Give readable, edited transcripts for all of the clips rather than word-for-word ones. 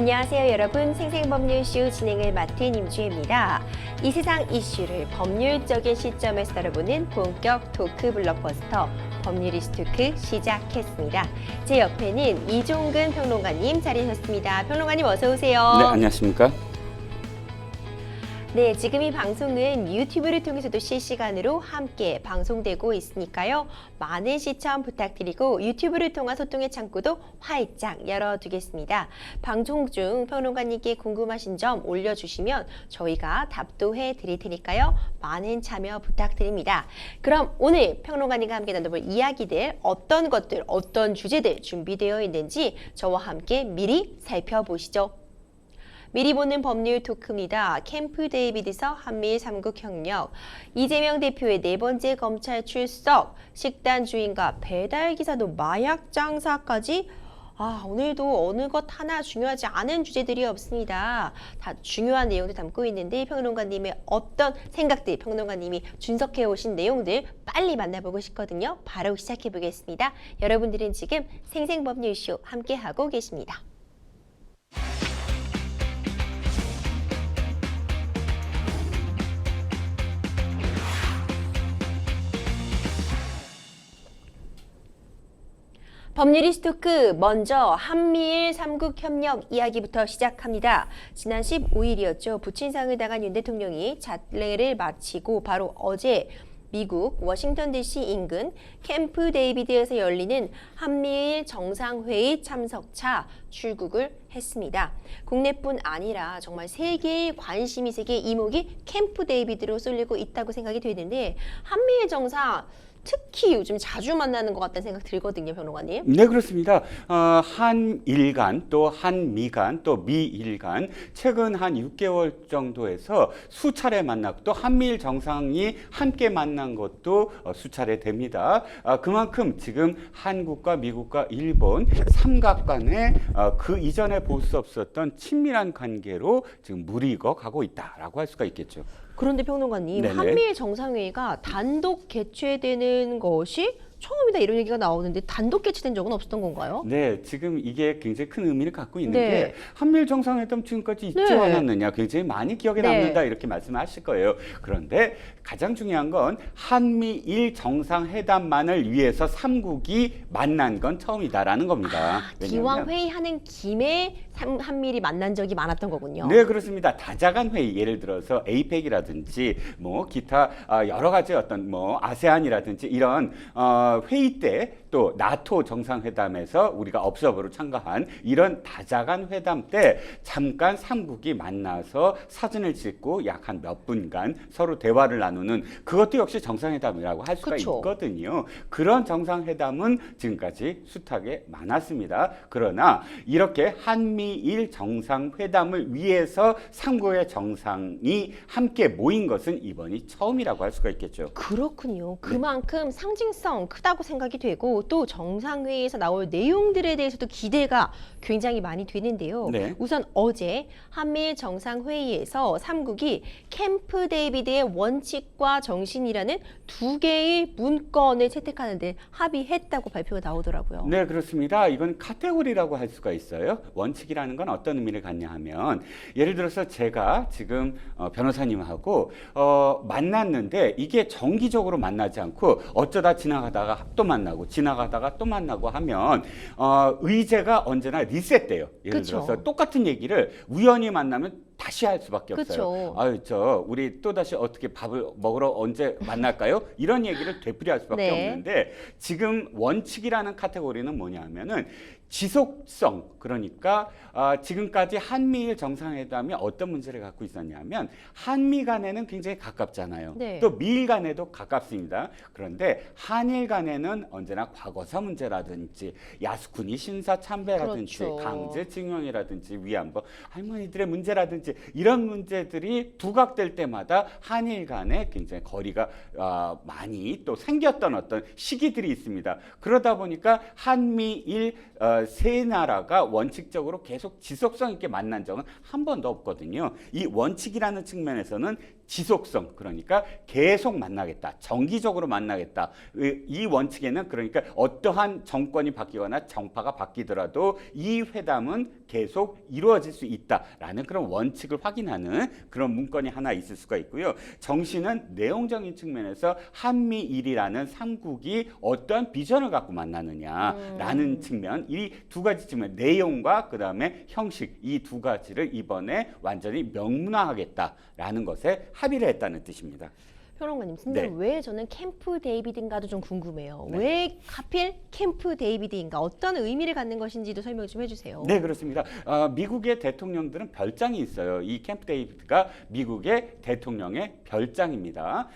안녕하세요 여러분. 생생법률쇼 진행을 맡은 임주혜입니다. 이 세상 이슈를 법률적인 시점에서 다뤄보는 본격 토크 블록버스터 법률이슈토크 시작했습니다. 제 옆에는 이종근 평론가님 자리하셨습니다. 평론가님 어서 오세요. 네, 안녕하십니까? 네, 지금 이 방송은 유튜브를 통해서도 실시간으로 함께 방송되고 있으니까요. 많은 시청 부탁드리고 유튜브를 통한 소통의 창구도 활짝 열어두겠습니다. 방송 중 평론가님께 궁금하신 점 올려주시면 저희가 답도 해드릴 테니까요. 많은 참여 부탁드립니다. 그럼 오늘 평론가님과 함께 나눠볼 이야기들 어떤 것들, 어떤 주제들 준비되어 있는지 저와 함께 미리 살펴보시죠. 미리 보는 법률 토크입니다. 캠프 데이비드서 한미일 3국 협력, 이재명 대표의 네 번째 검찰 출석, 식단 주인과 배달 기사도 마약 장사까지 오늘도 어느 것 하나 중요하지 않은 주제들이 없습니다. 다 중요한 내용들 담고 있는데 평론가님의 어떤 생각들, 평론가님이 분석해 오신 내용들 빨리 만나보고 싶거든요. 바로 시작해 보겠습니다. 여러분들은 지금 생생법률쇼 함께하고 계십니다. 법률이슈토크 먼저 한미일 3국 협력 이야기부터 시작합니다. 지난 15일이었죠. 부친상을 당한 윤 대통령이 자례를 마치고 바로 어제 미국 워싱턴 DC 인근 캠프 데이비드에서 열리는 한미일 정상회의 참석차 출국을 했습니다. 국내뿐 아니라 정말 세계의 관심이 세계의 이목이 캠프 데이비드로 쏠리고 있다고 생각이 되는데 한미일 정상 특히 요즘 자주 만나는 것 같다는 생각 들거든요, 평론가님. 네, 그렇습니다. 한일 간, 또 한미 간, 또 미일 간 최근 한 6개월 정도에서 수차례 만났고 또 한미일 정상이 함께 만난 것도 수차례 됩니다. 그만큼 지금 한국과 미국과 일본 삼각 간의 그 이전에 볼 수 없었던 친밀한 관계로 지금 무르익어 가고 있다라고 할 수가 있겠죠. 그런데 평론가님, 네네. 한미일 정상회의가 단독 개최되는 것이 처음이다 이런 얘기가 나오는데 단독 개최된 적은 없었던 건가요? 네, 지금 이게 굉장히 큰 의미를 갖고 있는 네. 게 한미일 정상회담 지금까지 있지 네. 않았느냐, 굉장히 많이 기억에 네. 남는다 이렇게 말씀하실 거예요. 그런데 가장 중요한 건 한미일 정상회담만을 위해서 3국이 만난 건 처음이다라는 겁니다. 기왕 회의하는 김에 한미일이 만난 적이 많았던 거군요. 네, 그렇습니다. 다자간 회의, 예를 들어서 에이펙이라든지 뭐 기타 여러 가지 어떤 뭐 아세안이라든지 이런 회의 때 또 나토 정상회담에서 우리가 업서버로 참가한 이런 다자간 회담 때 잠깐 3국이 만나서 사진을 찍고 약 한 몇 분간 서로 대화를 나누는 그것도 역시 정상회담이라고 할 수가 그쵸. 있거든요. 그런 정상회담은 지금까지 숱하게 많았습니다. 그러나 이렇게 한미일 정상회담을 위해서 3국의 정상이 함께 모인 것은 이번이 처음이라고 할 수가 있겠죠. 그렇군요. 그만큼 상징성 크다고 생각이 되고 또 정상회의에서 나올 내용들에 대해서도 기대가 굉장히 많이 되는데요. 네. 우선 어제 한미일 정상회의에서 3국이 캠프 데이비드의 원칙과 정신이라는 두 개의 문건을 채택하는 데 합의했다고 발표가 나오더라고요. 네, 그렇습니다. 이건 카테고리라고 할 수가 있어요. 원칙이라는 건 어떤 의미를 갖냐 하면 예를 들어서 제가 지금 변호사님하고 만났는데 이게 정기적으로 만나지 않고 어쩌다 지나가다가 또 만나고 지나가다가 또 만나고 하면 의제가 언제나 리셋돼요. 예를 그쵸. 들어서 똑같은 얘기를 우연히 만나면 다시 할 수밖에 없어요. 그쵸. 우리 또 다시 어떻게 밥을 먹으러 언제 만날까요? 이런 얘기를 되풀이할 수밖에 네. 없는데 지금 원칙이라는 카테고리는 뭐냐면은 지속성, 그러니까 지금까지 한미일 정상회담이 어떤 문제를 갖고 있었냐면 한미 간에는 굉장히 가깝잖아요. 네. 또 미일 간에도 가깝습니다. 그런데 한일 간에는 언제나 과거사 문제라든지 야스쿠니 신사 참배라든지 그렇죠. 강제징용이라든지 위안부 할머니들의 문제라든지 이런 문제들이 부각될 때마다 한일 간에 굉장히 거리가 많이 또 생겼던 어떤 시기들이 있습니다. 그러다 보니까 한미일 세 나라가 원칙적으로 계속 지속성 있게 만난 적은 한 번도 없거든요. 이 원칙이라는 측면에서는 지속성, 그러니까 계속 만나겠다, 정기적으로 만나겠다. 이 원칙에는 그러니까 어떠한 정권이 바뀌거나 정파가 바뀌더라도 이 회담은 계속 이루어질 수 있다라는 그런 원칙을 확인하는 그런 문건이 하나 있을 수가 있고요. 정신은 내용적인 측면에서 한미일이라는 삼국이 어떠한 비전을 갖고 만나느냐라는 측면, 이 두 가지 측면, 내용과 그다음에 형식, 이 두 가지를 이번에 완전히 명문화하겠다라는 것에 합의를 했다는 뜻입니다. 평론가님, 근데 네. 왜 저는 캠프 데이비드인가도 좀 궁금해요. 네. 왜 하필 캠프 데이비드인가? 어떤 의미를 갖는 것인지도 설명 좀 해주세요. 네, 그렇습니다. 미국의 대통령들은 별장이 있어요. 이 캠프 데이비드가 미국의 대통령의 별장입니다.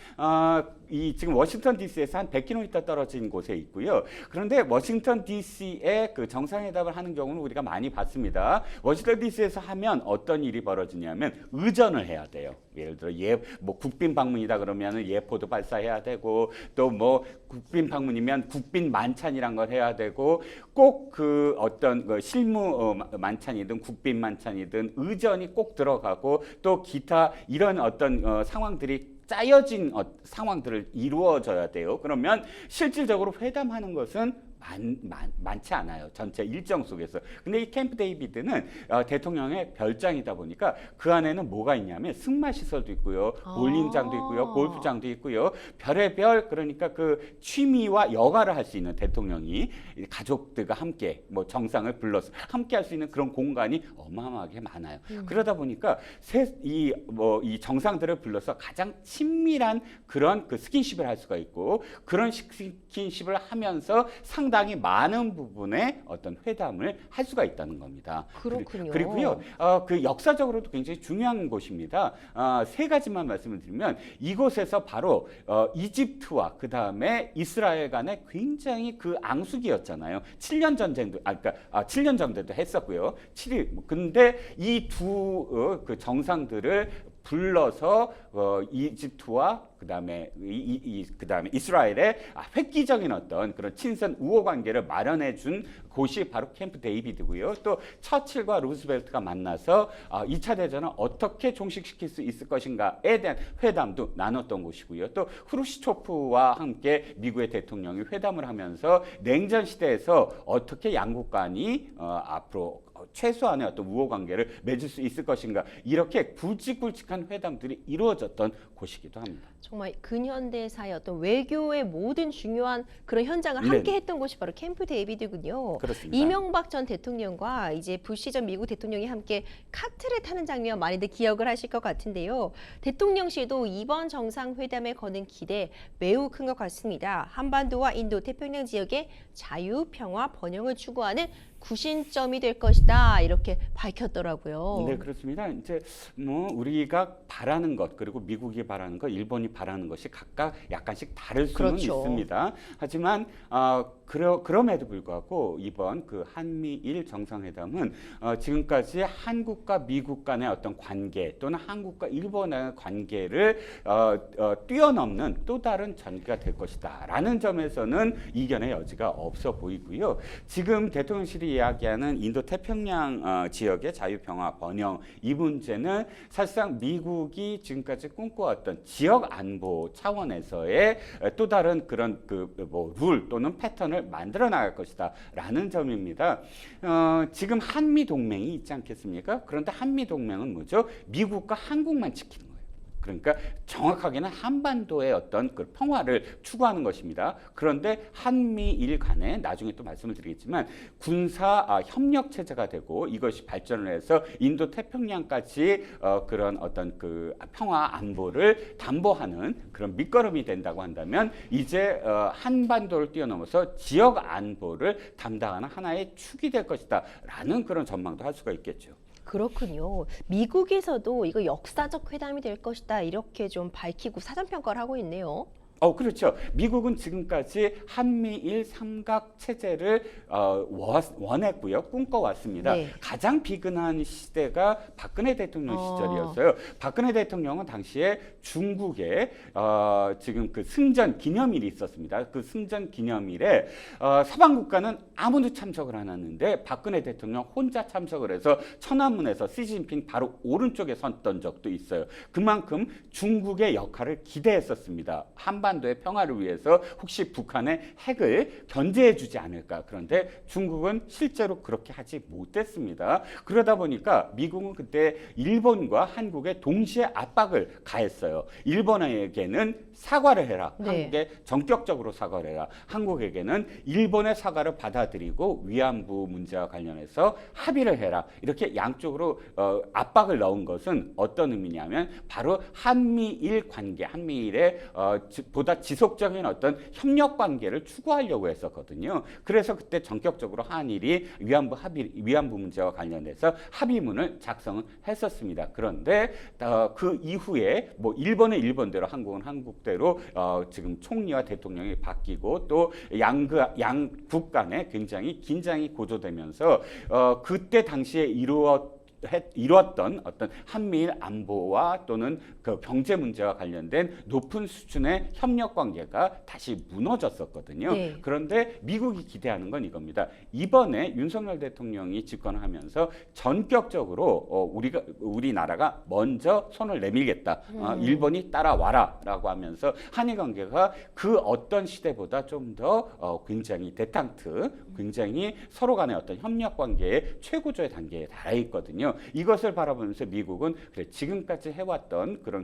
이 지금 워싱턴 DC에서 한 100km 떨어진 곳에 있고요. 그런데 워싱턴 DC의 그 정상회담을 하는 경우는 우리가 많이 봤습니다. 워싱턴 DC에서 하면 어떤 일이 벌어지냐면 의전을 해야 돼요. 예를 들어 뭐 국빈 방문이다 그러면은 예포도 발사해야 되고, 또 뭐 국빈 방문이면 국빈 만찬이란 걸 해야 되고, 꼭 그 어떤 그 실무 만찬이든 국빈 만찬이든 의전이 꼭 들어가고, 또 기타 이런 어떤 상황들이 짜여진 상황들을 이루어져야 돼요. 그러면 실질적으로 회담하는 것은 많지 않아요. 전체 일정 속에서. 근데 이 캠프 데이비드는 대통령의 별장이다 보니까 그 안에는 뭐가 있냐면 승마시설도 있고요. 볼링장도 있고요. 골프장도 있고요. 별의별, 그러니까 그 취미와 여가를 할 수 있는, 대통령이 가족들과 함께 뭐 정상을 불러서 함께 할 수 있는 그런 공간이 어마어마하게 많아요. 그러다 보니까 이 정상들을 불러서 가장 친밀한 그런 그 스킨십을 할 수가 있고, 그런 스킨십을 하면서 상당히 많은 부분의 어떤 회담을 할 수가 있다는 겁니다. 그렇군요. 그리고요, 그 역사적으로도 굉장히 중요한 곳입니다. 세 가지만 말씀을 드리면, 이곳에서 바로 이집트와 그 다음에 이스라엘 간에 굉장히 그 앙숙이었잖아요. 7년 전쟁도, 그러니까 7년 전쟁도 했었고요. 7일. 근데 이 두 그 정상들을 불러서 이집트와 그다음에 그다음에 이스라엘의 획기적인 어떤 그런 친선 우호 관계를 마련해 준 곳이 바로 캠프 데이비드고요. 또 처칠과 루스벨트가 만나서 2차 대전을 어떻게 종식시킬 수 있을 것인가에 대한 회담도 나눴던 곳이고요. 또 후르시초프와 함께 미국의 대통령이 회담을 하면서 냉전 시대에서 어떻게 양국 간이 앞으로 최소한의 어떤 우호 관계를 맺을 수 있을 것인가, 이렇게 굵직굵직한 회담들이 이루어졌던 곳이기도 합니다. 정말 근현대사의 어떤 외교의 모든 중요한 그런 현장을 네. 함께 했던 곳이 바로 캠프 데이비드군요. 그렇습니다. 이명박 전 대통령과 이제 부시 전 미국 대통령이 함께 카트를 타는 장면 많이들 기억을 하실 것 같은데요. 대통령실도 이번 정상회담에 거는 기대 매우 큰 것 같습니다. 한반도와 인도 태평양 지역의 자유, 평화, 번영을 추구하는 구심점이 될 것이다, 이렇게 밝혔더라고요. 네, 그렇습니다. 이제 뭐 우리가 바라는 것, 그리고 미국이 바라는 것, 일본이 바라는 것이 각각 약간씩 다를 수는 그렇죠. 있습니다. 하지만 그럼에도 불구하고 이번 그 한미일 정상회담은 지금까지 한국과 미국 간의 어떤 관계, 또는 한국과 일본의 관계를 뛰어넘는 또 다른 전개가 될 것이다라는 점에서는 이견의 여지가 없어 보이고요. 지금 대통령실이 이야기하는 인도 태평양 지역의 자유, 평화, 번영, 이 문제는 사실상 미국이 지금까지 꿈꿔왔던 지역 안보 차원에서의 또 다른 그런 룰 또는 패턴을 만들어 나갈 것이다라는 점입니다. 지금 한미 동맹이 있지 않겠습니까? 그런데 한미 동맹은 뭐죠? 미국과 한국만 지키는 거예요. 그러니까 정확하게는 한반도의 어떤 그 평화를 추구하는 것입니다. 그런데 한미일 간에 나중에 또 말씀을 드리겠지만 군사 협력 체제가 되고, 이것이 발전을 해서 인도 태평양까지 그런 어떤 그 평화 안보를 담보하는 그런 밑거름이 된다고 한다면, 이제 한반도를 뛰어넘어서 지역 안보를 담당하는 하나의 축이 될 것이다라는 그런 전망도 할 수가 있겠죠. 그렇군요. 미국에서도 이거 역사적 회담이 될 것이다, 이렇게 좀 밝히고 사전평가를 하고 있네요. 그렇죠. 미국은 지금까지 한미일 삼각 체제를 원했고요. 꿈꿔왔습니다. 네. 가장 비근한 시대가 박근혜 대통령 시절이었어요. 박근혜 대통령은 당시에 중국에 지금 그 승전 기념일이 있었습니다. 그 승전 기념일에 서방 국가는 아무도 참석을 안 하는데 박근혜 대통령 혼자 참석을 해서 천안문에서 시진핑 바로 오른쪽에 섰던 적도 있어요. 그만큼 중국의 역할을 기대했었습니다. 한반도의 평화를 위해서 혹시 북한의 핵을 견제해 주지 않을까. 그런데 중국은 실제로 그렇게 하지 못했습니다. 그러다 보니까 미국은 그때 일본과 한국에 동시에 압박을 가했어요. 일본에게는 사과를 해라. 네. 한국에 전격적으로 사과를 해라. 한국에게는 일본의 사과를 받아들이고 위안부 문제와 관련해서 합의를 해라. 이렇게 양쪽으로 압박을 넣은 것은 어떤 의미냐면 바로 한미일 관계, 한미일의 보다 지속적인 어떤 협력 관계를 추구하려고 했었거든요. 그래서 그때 전격적으로 한일이 위안부 문제와 관련해서 합의문을 작성을 했었습니다. 그런데 그 이후에 뭐 일본은 일본대로 한국은 한국대로 지금 총리와 대통령이 바뀌고 또 양국 간에 굉장히 긴장이 고조되면서 그때 당시에 이루었던 어떤 한미일 안보와 또는 그 경제 문제와 관련된 높은 수준의 협력 관계가 다시 무너졌었거든요. 네. 그런데 미국이 기대하는 건 이겁니다. 이번에 윤석열 대통령이 집권하면서 전격적으로 우리나라가 먼저 손을 내밀겠다. 일본이 따라와라라고 하면서 한일 관계가 그 어떤 시대보다 좀 더 굉장히 데탕트, 굉장히 서로 간의 어떤 협력 관계의 최고조의 단계에 달해 있거든요. 이것을 바라보면서 미국은 그래 지금까지 해왔던 그런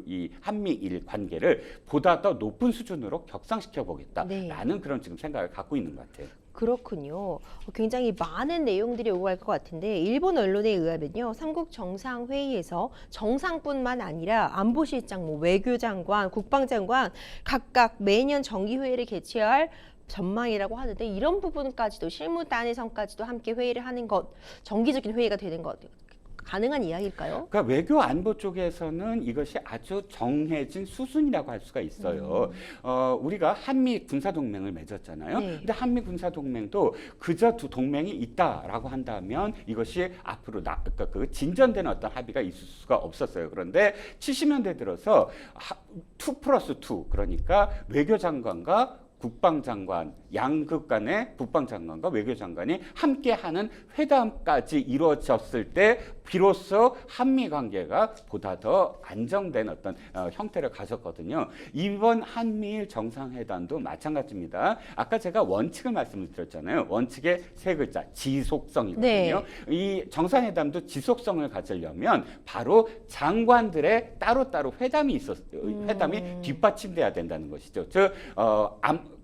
이 한미일 관계를 보다 더 높은 수준으로 격상시켜 보겠다라는 네. 그런 지금 생각을 갖고 있는 것 같아요. 그렇군요. 굉장히 많은 내용들이 오고 갈 것 같은데 일본 언론에 의하면요. 삼국 정상회의에서 정상뿐만 아니라 안보실장, 외교장관, 국방장관 각각 매년 정기회의를 개최할 전망이라고 하는데 이런 부분까지도 실무단에서까지도 함께 회의를 하는 것, 정기적인 회의가 되는 것 가능한 이야기일까요? 그러니까 외교 안보 쪽에서는 이것이 아주 정해진 수순이라고 할 수가 있어요. 우리가 한미 군사 동맹을 맺었잖아요. 네. 근데 한미 군사 동맹도 그저 두 동맹이 있다라고 한다면 이것이 앞으로 그러니까 그 진전되는 어떤 합의가 있을 수가 없었어요. 그런데 70년대 들어서 2+2 그러니까 외교장관과 국방장관, 양국 간의 국방장관과 외교장관이 함께하는 회담까지 이루어졌을 때 비로소 한미 관계가 보다 더 안정된 어떤 형태를 가졌거든요. 이번 한미일 정상회담도 마찬가지입니다. 아까 제가 원칙을 말씀을 드렸잖아요. 원칙의 세 글자, 지속성이거든요. 네. 이 정상회담도 지속성을 가지려면 바로 장관들의 따로따로 회담이 뒷받침돼야 된다는 것이죠.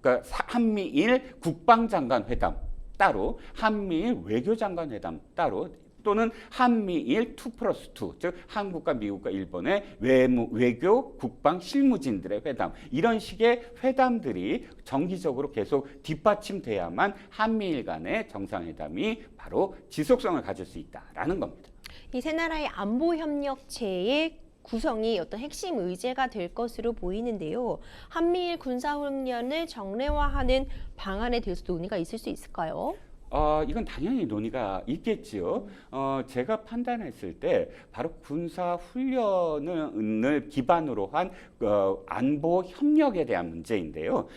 그러니까 한미일 국방장관 회담 따로, 한미일 외교장관 회담 따로, 또는 한미일 2+2, 즉 한국과 미국과 일본의 외교, 국방, 실무진들의 회담, 이런 식의 회담들이 정기적으로 계속 뒷받침돼야만 한미일 간의 정상회담이 바로 지속성을 가질 수 있다라는 겁니다. 이 세 나라의 안보 협력체의 구성이 어떤 핵심 의제가 될 것으로 보이는데요. 한미일 군사훈련을 정례화하는 방안에 대해서 논의가 있을 수 있을까요? 이건 당연히 논의가 있겠지요. 제가 판단했을 때 바로 군사 훈련을 기반으로 한 안보 협력에 대한 문제인데요.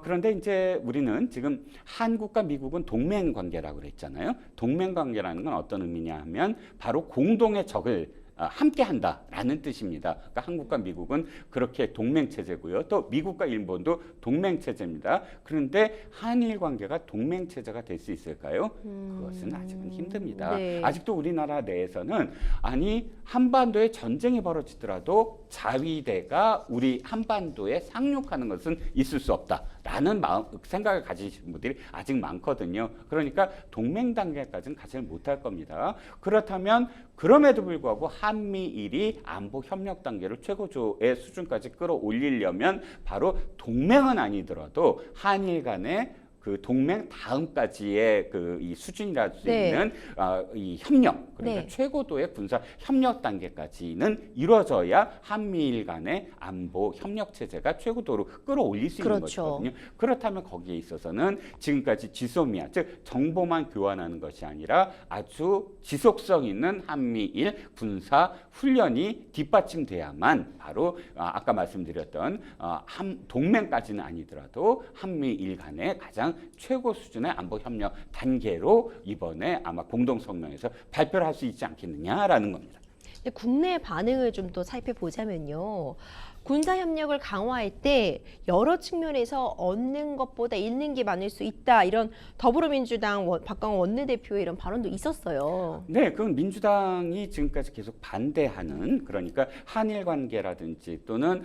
그런데 이제 우리는 지금 한국과 미국은 동맹 관계라고 그랬잖아요. 동맹 관계라는 건 어떤 의미냐 하면 바로 공동의 적을 함께 한다라는 뜻입니다. 그러니까 한국과 미국은 그렇게 동맹 체제고요. 또 미국과 일본도 동맹 체제입니다. 그런데 한일 관계가 동맹 체제가 될 수 있을까요? 그것은 아직은 힘듭니다. 네. 아직도 우리나라 내에서는 한반도에 전쟁이 벌어지더라도 자위대가 우리 한반도에 상륙하는 것은 있을 수 없다라는 생각을 가지신 분들이 아직 많거든요. 그러니까 동맹 단계까지는 가지 못할 겁니다. 그렇다면 그럼에도 불구하고 한미일이 안보 협력 단계를 최고조의 수준까지 끌어올리려면 바로 동맹은 아니더라도 한일 간의 그 동맹 다음까지의 그 이 수준이라 수 네. 있는 이 협력, 그러니까 네. 최고도의 군사 협력 단계까지는 이루어져야 한미일 간의 안보 협력 체제가 최고도로 끌어올릴 수 있는 그렇죠. 것이거든요. 그렇다면 거기에 있어서는 지금까지 지소미아, 즉 정보만 교환하는 것이 아니라 아주 지속성 있는 한미일 군사 훈련이 뒷받침돼야만 바로 아까 말씀드렸던 동맹까지는 아니더라도 한미일 간의 가장 최고 수준의 안보 협력 단계로 이번에 아마 공동 성명에서 발표를 할 수 있지 않겠느냐라는 겁니다. 근데 국내 반응을 좀 더 살펴보자면요. 군사 협력을 강화할 때 여러 측면에서 얻는 것보다 잃는 게 많을 수 있다. 이런 더불어민주당 박광원 원내대표의 이런 발언도 있었어요. 네, 그건 민주당이 지금까지 계속 반대하는, 그러니까 한일 관계라든지 또는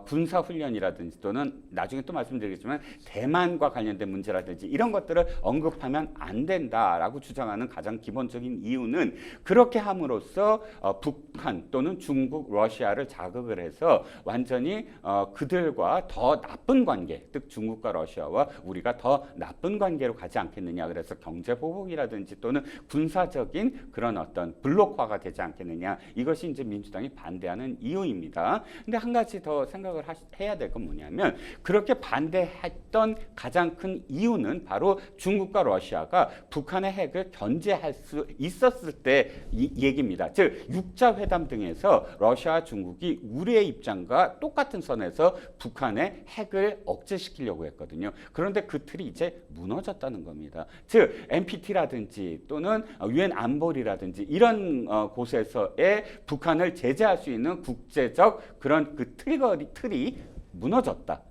군사 훈련이라든지 또는 나중에 또 말씀드리겠지만 대만과 관련된 문제라든지 이런 것들을 언급하면 안 된다라고 주장하는 가장 기본적인 이유는 그렇게 함으로써 북한 또는 중국, 러시아를 자극을 해서 완전히 그들과 더 나쁜 관계, 즉 중국과 러시아와 우리가 더 나쁜 관계로 가지 않겠느냐. 그래서 경제 보복이라든지 또는 군사적인 그런 어떤 블록화가 되지 않겠느냐. 이것이 이제 민주당이 반대하는 이유입니다. 근데 한 가지 더 생각을 해야 될 건 뭐냐면 그렇게 반대했던 가장 큰 이유는 바로 중국과 러시아가 북한의 핵을 견제할 수 있었을 때 이 얘기입니다. 즉 육자 회담 등에서 러시아와 중국이 우리의 입장과 똑같은 선에서 북한의 핵을 억제시키려고 했거든요. 그런데 그 틀이 이제 무너졌다는 겁니다. 즉 NPT라든지 또는 유엔 안보리라든지 이런 곳에서의 북한을 제재할 수 있는 국제적 그런 그 틀이 무너졌다.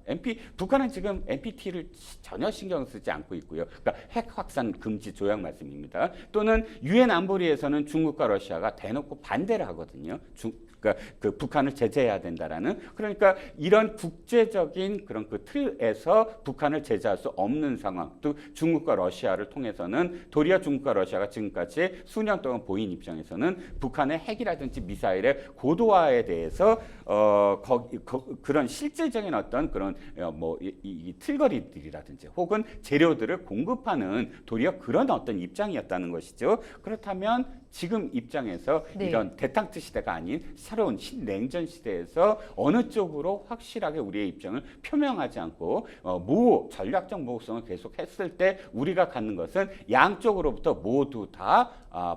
북한은 지금 NPT를 전혀 신경 쓰지 않고 있고요. 그러니까 핵 확산 금지 조약 말씀입니다. 또는 유엔 안보리에서는 중국과 러시아가 대놓고 반대를 하거든요. 그러니까 그 북한을 제재해야 된다라는, 그러니까 이런 국제적인 그런 그 틀에서 북한을 제재할 수 없는 상황, 또 중국과 러시아를 통해서는 도리어 중국과 러시아가 지금까지 수년 동안 보인 입장에서는 북한의 핵이라든지 미사일의 고도화에 대해서 그런 실질적인 어떤 그런 이 틀거리들이라든지 혹은 재료들을 공급하는 도리어 그런 어떤 입장이었다는 것이죠. 그렇다면 지금 입장에서 네. 이런 대탕트 시대가 아닌 새로운 신냉전 시대에서 어느 쪽으로 확실하게 우리의 입장을 표명하지 않고 전략적 모호성을 계속했을 때 우리가 갖는 것은 양쪽으로부터 모두 다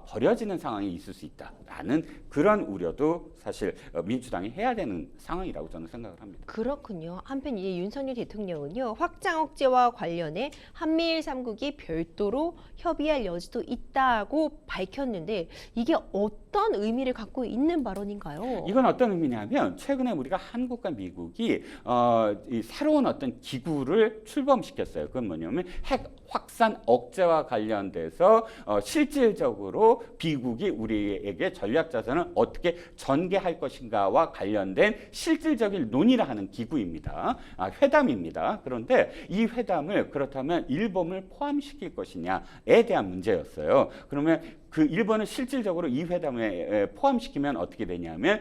버려지는 상황이 있을 수 있다라는 그런 우려도 사실 민주당이 해야 되는 상황이라고 저는 생각을 합니다. 그렇군요. 한편 이제 윤석열 대통령은요. 확장 억제와 관련해 한미일 3국이 별도로 협의할 여지도 있다고 밝혔는데 이게 어떤 의미를 갖고 있는 발언인가요? 이건 어떤 의미냐면 최근에 우리가 한국과 미국이 이 새로운 어떤 기구를 출범시켰어요. 그건 뭐냐면 핵 확산 억제와 관련돼서 실질적으로 미국이 우리에게 전략 자산을 어떻게 전개할 것인가와 관련된 실질적인 논의를 하는 기구입니다. 회담입니다. 그런데 이 회담을 그렇다면 일본을 포함시킬 것이냐에 대한 문제였어요. 그러면 그 일본은 실질적으로 이 회담에 포함시키면 어떻게 되냐면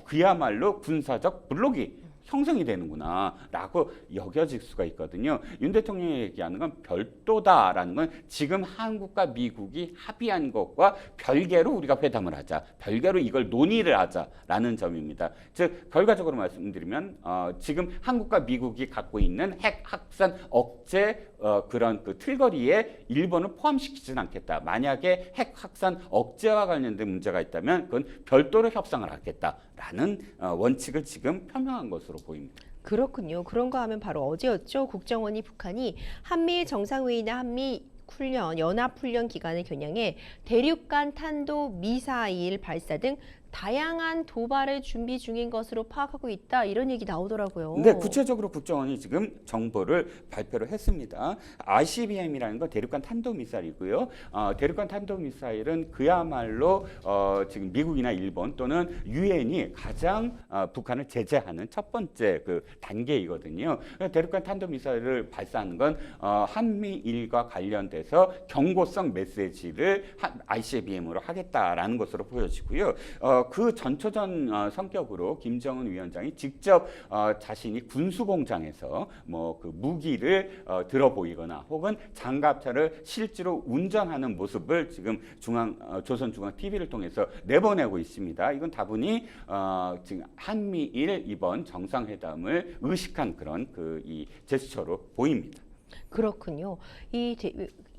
그야말로 군사적 블록이 형성이 되는구나라고 여겨질 수가 있거든요. 윤 대통령이 얘기하는 건 별도다라는 건 지금 한국과 미국이 합의한 것과 별개로 우리가 회담을 하자, 별개로 이걸 논의를 하자라는 점입니다. 즉 결과적으로 말씀드리면 지금 한국과 미국이 갖고 있는 핵 확산 억제 그런 그 틀거리에 일본을 포함시키지는 않겠다. 만약에 핵 확산 억제와 관련된 문제가 있다면 그건 별도로 협상을 하겠다라는 원칙을 지금 표명한 것으로 보입니다. 그렇군요. 그런가 하면 바로 어제였죠. 국정원이 북한이 한미일 정상회의나 한미 훈련, 연합훈련 기간을 겨냥해 대륙간 탄도 미사일 발사 등 다양한 도발을 준비 중인 것으로 파악하고 있다. 이런 얘기 나오더라고요. 네, 구체적으로 국정원이 지금 정보를 발표를 했습니다. ICBM이라는 건 대륙간 탄도미사일이고요. 대륙간 탄도미사일은 그야말로 지금 미국이나 일본 또는 유엔이 가장 북한을 제재하는 첫 번째 그 단계이거든요. 대륙간 탄도미사일을 발사하는 건 한미일과 관련돼서 경고성 메시지를 ICBM으로 하겠다라는 것으로 보여지고요. 그 전초전 성격으로 김정은 위원장이 직접 자신이 군수공장에서 뭐 그 무기를 들어 보이거나 혹은 장갑차를 실제로 운전하는 모습을 지금 조선중앙 TV를 통해서 내보내고 있습니다. 이건 다분히 지금 한미일 이번 정상회담을 의식한 그런 이 제스처로 보입니다. 그렇군요.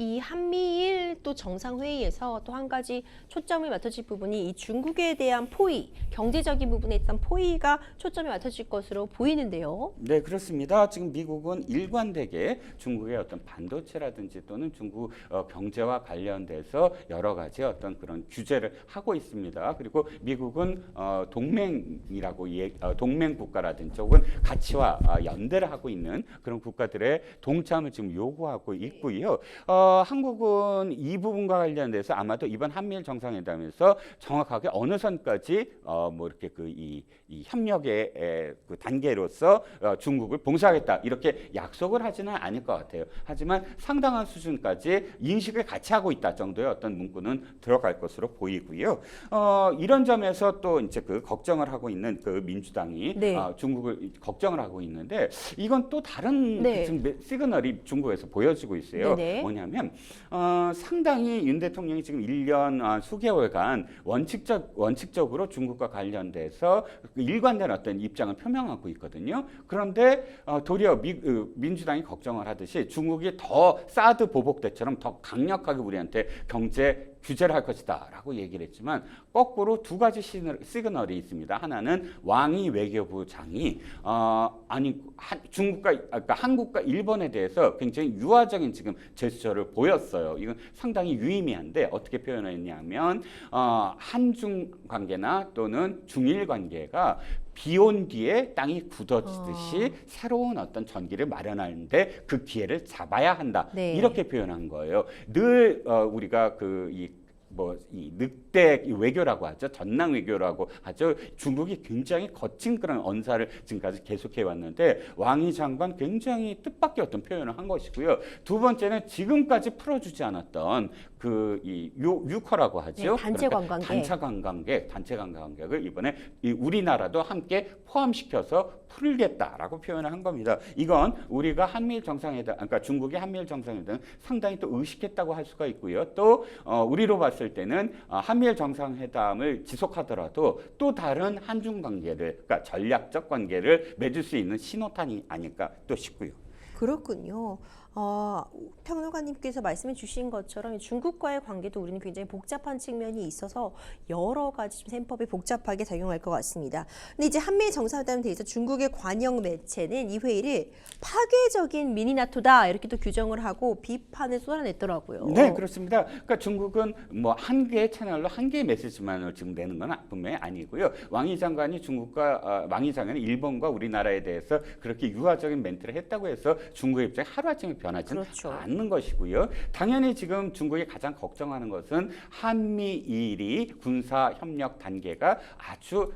이 한미일 또 정상회의에서 또 한 가지 초점을 맞춰질 부분이 이 중국에 대한 포위, 경제적인 부분에 있던 포위가 초점이 맞춰질 것으로 보이는데요. 네, 그렇습니다. 지금 미국은 일관되게 중국의 어떤 반도체라든지 또는 중국 경제와 관련돼서 여러 가지 어떤 그런 규제를 하고 있습니다. 그리고 미국은 동맹 국가라든지 혹은 가치와 연대를 하고 있는 그런 국가들의 동참을 지금 요구하고 있고요. 한국은 이 부분과 관련돼서 아마도 이번 한미일 정상회담에서 정확하게 어느 선까지 뭐 이렇게 이 협력의 그 단계로서 중국을 봉사하겠다 이렇게 약속을 하지는 않을 것 같아요. 하지만 상당한 수준까지 인식을 같이 하고 있다 정도의 어떤 문구는 들어갈 것으로 보이고요. 이런 점에서 또 이제 그 걱정을 하고 있는 그 민주당이 네. 중국을 걱정을 하고 있는데 이건 또 다른 네. 지금 시그널이 중국에서 보여지고 있어요. 네네. 뭐냐면 상당히 윤 대통령이 지금 1년 수개월간 원칙적으로 중국과 관련돼서 일관된 어떤 입장을 표명하고 있거든요. 그런데 도리어 민주당이 걱정을 하듯이 중국이 더 사드 보복 때처럼 더 강력하게 우리한테 경제 규제를 할 것이다라고 얘기를 했지만 거꾸로 두 가지 시그널이 있습니다. 하나는 왕이 외교부장이 그러니까 한국과 일본에 대해서 굉장히 유화적인 지금 제스처를 보였어요. 이건 상당히 유의미한데 어떻게 표현했냐면 한중 관계나 또는 중일 관계가 비온 뒤에 땅이 굳어지듯이 새로운 어떤 전기를 마련하는데 그 기회를 잡아야 한다. 네. 이렇게 표현한 거예요. 늘 우리가 이 늑대 외교라고 하죠. 전랑 외교라고 하죠. 중국이 굉장히 거친 그런 언사를 지금까지 계속해 왔는데 왕이 장관 굉장히 뜻밖의 어떤 표현을 한 것이고요. 두 번째는 지금까지 풀어주지 않았던 이 유커라고 하죠. 네, 단체 그러니까 관광객. 단체 관광객을 이번에 우리나라도 함께 포함시켜서 풀겠다라고 표현을 한 겁니다. 이건 우리가 한미일 정상회담, 그러니까 중국의 한미일 정상회담 상당히 또 의식했다고 할 수가 있고요. 또 우리로 봤을 때는 한미일 정상회담을 지속하더라도 또 다른 한중 관계를, 그러니까 전략적 관계를 맺을 수 있는 신호탄이 아닐까 또 싶고요. 그렇군요. 평론가님께서 말씀해 주신 것처럼 중국과의 관계도 우리는 굉장히 복잡한 측면이 있어서 여러 가지 셈법이 복잡하게 작용할 것 같습니다. 근데 이제 한미일 정상회담에 대해서 중국의 관영 매체는 이 회의를 파괴적인 미니나토다 이렇게 또 규정을 하고 비판을 쏟아냈더라고요. 네, 그렇습니다. 그러니까 중국은 뭐 한 개의 채널로 한 개의 메시지만을 지금 내는 건 분명히 아니고요. 왕이 장관이 일본과 우리나라에 대해서 그렇게 유화적인 멘트를 했다고 해서 중국의 입장이 하루아침에 변하지는 그렇죠. 않는 것이고요. 당연히 지금 중국이 가장 걱정하는 것은 한미일이 군사 협력 단계가 아주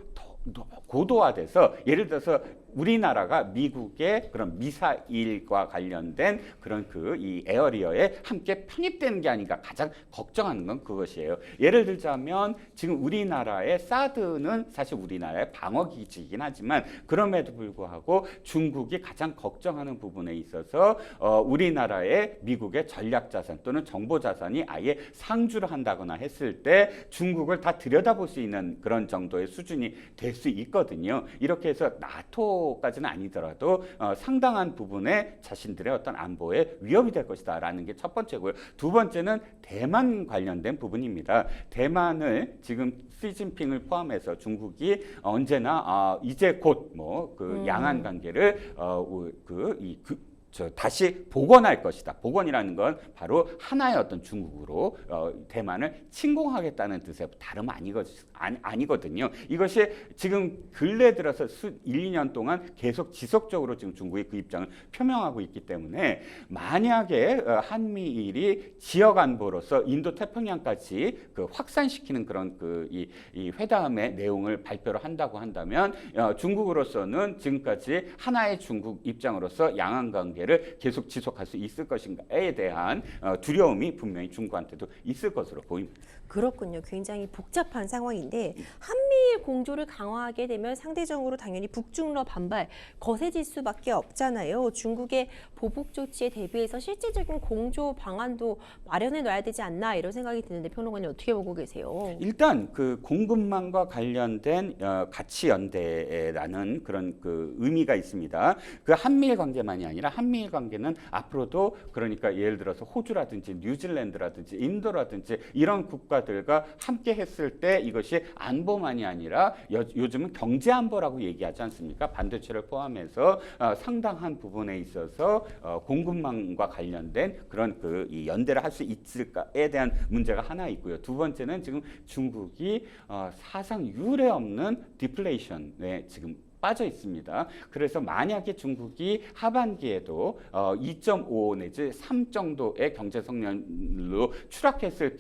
고도화돼서 예를 들어서 우리나라가 미국의 그런 미사일과 관련된 그런 이 에어리어에 함께 편입되는 게 아닌가 가장 걱정하는 건 그것이에요. 예를 들자면 지금 우리나라의 사드는 사실 우리나라의 방어기지이긴 하지만 그럼에도 불구하고 중국이 가장 걱정하는 부분에 있어서 우리나라의 미국의 전략자산 또는 정보자산이 아예 상주를 한다거나 했을 때 중국을 다 들여다볼 수 있는 그런 정도의 수준이 될 수 있거든요. 이렇게 해서 나토까지는 아니더라도 상당한 부분에 자신들의 어떤 안보에 위협이 될 것이다라는 게 첫 번째고요. 두 번째는 대만 관련된 부분입니다. 대만을 지금 시진핑을 포함해서 중국이 언제나 이제 곧 양안 관계를 다시 복원할 것이다. 복원이라는 건 바로 하나의 어떤 중국으로 대만을 침공하겠다는 뜻의 다름 아니거든요. 이것이 지금 근래 들어서 1, 2년 동안 계속 지속적으로 지금 중국이 그 입장을 표명하고 있기 때문에 만약에 한미일이 지역 안보로서 인도 태평양까지 확산시키는 그런 이 회담의 내용을 발표를 한다고 한다면 중국으로서는 지금까지 하나의 중국 입장으로서 양안 관계 관계를 계속 지속할 수 있을 것인가에 대한 두려움이 분명히 중국한테도 있을 것으로 보입니다. 그렇군요. 굉장히 복잡한 상황인데 한미일 공조를 강화하게 되면 상대적으로 당연히 북중러 반발 거세질 수밖에 없잖아요. 중국의 보복 조치에 대비해서 실질적인 공조 방안도 마련해 놔야 되지 않나 이런 생각이 드는데 평론가님 어떻게 보고 계세요? 일단 그 공급망과 관련된 가치 연대라는 그런 그 의미가 있습니다. 그 한미일 관계만이 아니라 한미일 관계는 앞으로도 그러니까 예를 들어서 호주라든지 뉴질랜드라든지 인도라든지 이런 국가들과 함께 했을 때 이것이 안보만이 아니라 요즘은 경제 안보라고 얘기하지 않습니까? 반도체를 포함해서 상당한 부분에 있어서 공급망과 관련된 그런 그 이 연대를 할 수 있을까에 대한 문제가 하나 있고요. 두 번째는 지금 중국이 사상 유례 없는 디플레이션에 지금 빠져 있습니다. 그래서 만약에 중국이 하반기에도 2.5 내지 3 정도의 경제 성장률로 추락했을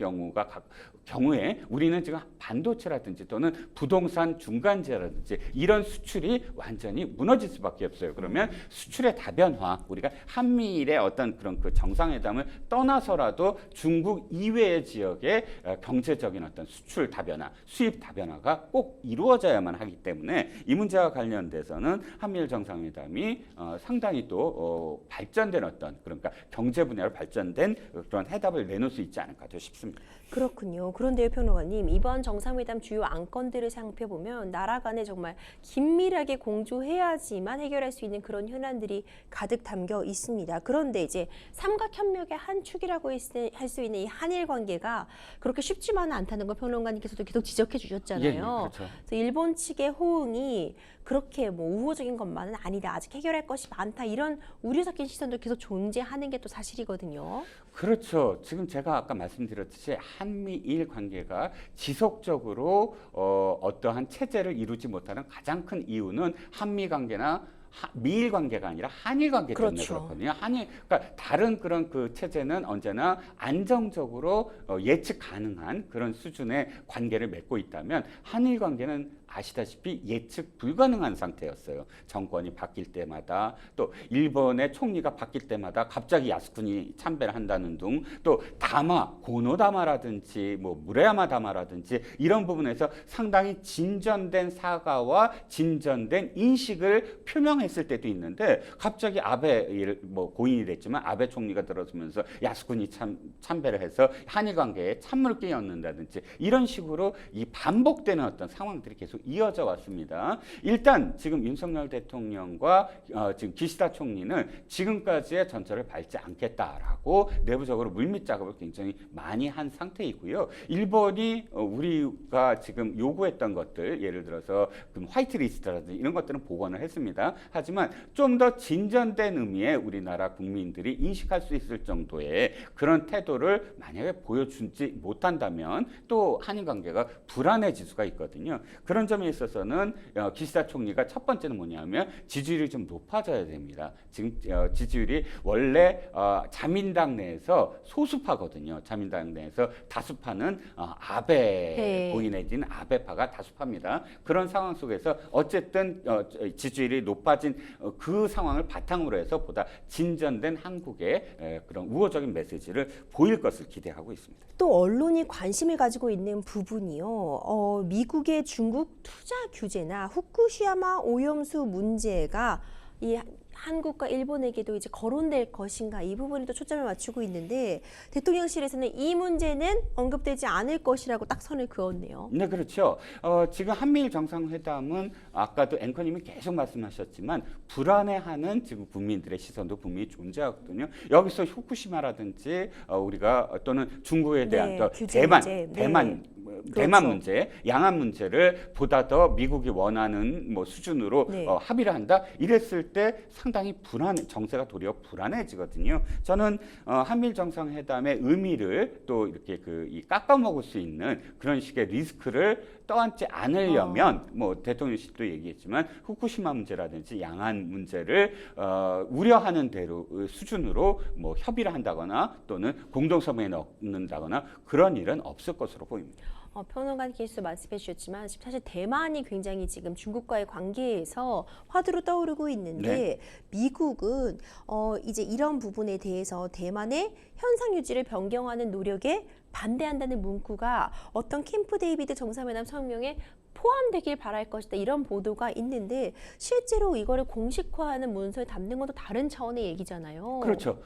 경우에 우리는 지금 반도체라든지 또는 부동산 중간재라든지 이런 수출이 완전히 무너질 수밖에 없어요. 그러면 수출의 다변화, 우리가 한미일의 어떤 그런 그 정상회담을 떠나서라도 중국 이외의 지역의 경제적인 어떤 수출 다변화, 수입 다변화가 꼭 이루어져야만 하기 때문에 이 문제와 관련돼서는 한미일 정상회담이 상당히 또 발전된 어떤 그러니까 경제 분야로 발전된 그런 해답을 내놓을 수 있지 않을까 싶습니다. 그렇군요. 그런데요, 평론가님, 이번 정상회담 주요 안건들을 살펴보면 나라 간에 정말 긴밀하게 공조해야지만 해결할 수 있는 그런 현안들이 가득 담겨 있습니다. 그런데 이제 삼각협력의 한 축이라고 할 수 있는 이 한일 관계가 그렇게 쉽지만은 않다는 걸 평론가님께서도 계속 지적해 주셨잖아요. 예, 그렇죠. 그래서 일본 측의 호응이 그렇게 뭐 우호적인 것만은 아니다. 아직 해결할 것이 많다. 이런 우려 섞인 시선도 계속 존재하는 게 또 사실이거든요. 그렇죠. 지금 제가 아까 말씀드렸듯이 한미일 관계가 지속적으로 어떠한 체제를 이루지 못하는 가장 큰 이유는 한미 관계나 미일 관계가 아니라 한일 관계 때문에 그렇죠. 그렇거든요. 그러니까 다른 그런 그 체제는 언제나 안정적으로 예측 가능한 그런 수준의 관계를 맺고 있다면 한일 관계는 아시다시피 예측 불가능한 상태였어요. 정권이 바뀔 때마다 또 일본의 총리가 바뀔 때마다 갑자기 야스쿠니 참배를 한다는 등 또 고노다마라든지 뭐 무레야마 다마라든지 이런 부분에서 상당히 진전된 사과와 진전된 인식을 표명했을 때도 있는데 갑자기 아베 뭐 고인이 됐지만 아베 총리가 들어서면서 야스쿠니 참배를 해서 한일 관계에 찬물을 끼얹는다든지 이런 식으로 이 반복되는 어떤 상황들이 계속 이어져 왔습니다. 일단 지금 윤석열 대통령과 지금 기시다 총리는 지금까지의 전철을 밟지 않겠다라고 내부적으로 물밑 작업을 굉장히 많이 한 상태이고요. 일본이 우리가 지금 요구했던 것들 예를 들어서 화이트리스트라든지 이런 것들은 복원을 했습니다. 하지만 좀 더 진전된 의미의 우리나라 국민들이 인식할 수 있을 정도의 그런 태도를 만약에 보여주지 못한다면 또 한일 관계가 불안해질 수가 있거든요. 그런 점에 있어서는 기시다 총리가 첫 번째는 뭐냐면 지지율이 좀 높아져야 됩니다. 지금 지지율이 원래 자민당 내에서 소수파거든요. 자민당 내에서 다수파는 아베 고인 내지는 아베파가 다수파입니다. 그런 상황 속에서 어쨌든 지지율이 높아진 그 상황을 바탕으로 해서 보다 진전된 한국의 그런 우호적인 메시지를 보일 것을 기대하고 있습니다. 또 언론이 관심을 가지고 있는 부분이요. 미국의 중국 투자 규제나 후쿠시야마 오염수 문제가 이 한국과 일본에게도 이제 거론될 것인가 이 부분에 또 초점을 맞추고 있는데 대통령실에서는 이 문제는 언급되지 않을 것이라고 딱 선을 그었네요. 네, 그렇죠. 지금 한미일 정상회담은 아까도 앵커님이 계속 말씀하셨지만 불안해하는 지금 국민들의 시선도 분명히 존재하거든요. 여기서 후쿠시마라든지 우리가 또는 중국에 대한 대만 문제, 양안 문제를 보다 더 미국이 원하는 뭐 수준으로 합의를 한다. 이랬을 때 상당히 정세가 도리어 불안해지거든요. 저는 한미일 정상회담의 의미를 또 이렇게 깎아먹을 수 있는 그런 식의 리스크를 떠안지 않으려면 뭐 대통령실도 얘기했지만 후쿠시마 문제라든지 양안 문제를 우려하는 대로 수준으로 뭐 협의를 한다거나 또는 공동성명에 넣는다거나 그런 일은 없을 것으로 보입니다. 평론가님께서 말씀해 주셨지만 사실 대만이 굉장히 지금 중국과의 관계에서 화두로 떠오르고 있는데 미국은 이제 이런 부분에 대해서 대만의 현상 유지를 변경하는 노력에 반대한다는 문구가 어떤 캠프 데이비드 정상회담 성명에 포함되길 바랄 것이다 이런 보도가 있는데 실제로 이거를 공식화하는 문서에 담는 것도 다른 차원의 얘기잖아요. 그렇죠.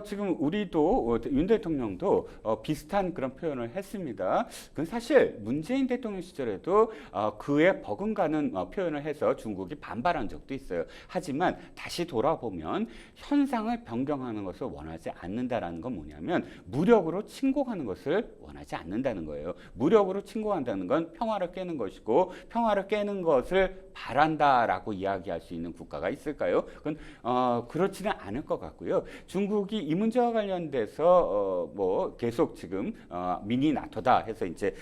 지금 우리도 윤 대통령도 비슷한 그런 표현을 했습니다. 그건 사실 문재인 대통령 시절에도 그에 버금가는 표현을 해서 중국이 반발한 적도 있어요. 하지만 다시 돌아보면 현상을 변경하는 것을 원하지 않는다라는 건 뭐냐면 무력으로 침공하는 것을 원하지 않는다는 거예요. 무력으로 침공한다는 건 평화를 깨는 것이고 평화를 깨는 것을 바란다라고 이야기할 수 있는 국가가 있을까요? 그건 그렇지는 않을 것 같고요. 중국이 이 문제와 관련돼서 뭐 계속 지금 미니 나토다 해서 이제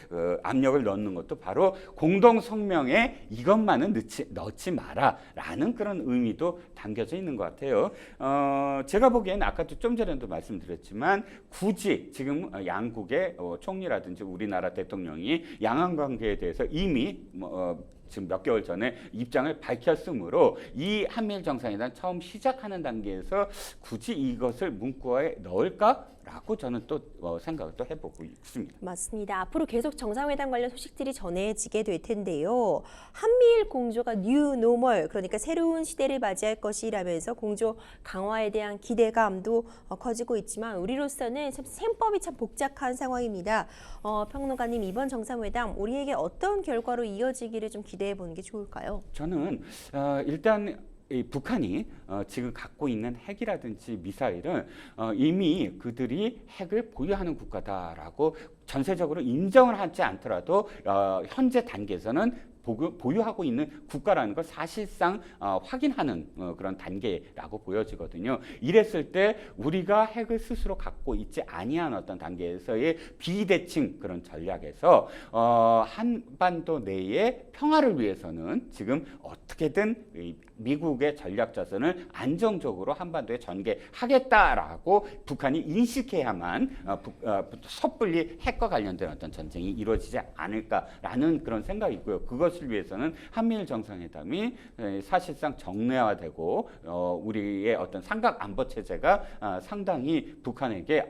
압력을 넣는 것도 바로 공동 성명에 이것만은 넣지 마라라는 그런 의미도 담겨져 있는 것 같아요. 제가 보기에는 아까도 좀 전에도 말씀드렸지만 굳이 지금 양국의 총리라든지 우리나라 대통령이 양안 관계에 대해서 이미 지금 몇 개월 전에 입장을 밝혔으므로 이 한미일 정상회담 처음 시작하는 단계에서 굳이 이것을 문구에 넣을까라고 저는 또 생각을 또 해보고 있습니다. 맞습니다. 앞으로 계속 정상회담 관련 소식들이 전해지게 될 텐데요. 한미일 공조가 뉴 노멀 그러니까 새로운 시대를 맞이할 것이라면서 공조 강화에 대한 기대감도 커지고 있지만 우리로서는 참 셈법이 참 복잡한 상황입니다. 평론가님 이번 정상회담 우리에게 어떤 결과로 이어지기를 좀 기대해 보는 게 좋을까요? 저는 일단 이 북한이 지금 갖고 있는 핵이라든지 미사일은 이미 그들이 핵을 보유하는 국가다라고 전세적으로 인정을 하지 않더라도 현재 단계에서는 보유하고 있는 국가라는 걸 사실상 확인하는 그런 단계라고 보여지거든요. 이랬을 때 우리가 핵을 스스로 갖고 있지 아니한 어떤 단계에서의 비대칭 그런 전략에서 한반도 내의 평화를 위해서는 지금 어떻게든 미국의 전략 자산을 안정적으로 한반도에 전개하겠다라고 북한이 인식해야만 섣불리 핵과 관련된 어떤 전쟁이 이루어지지 않을까라는 그런 생각이 있고요. 그것을 위해서는 한미일 정상회담이 사실상 정례화되고 우리의 어떤 삼각 안보 체제가 상당히 북한에게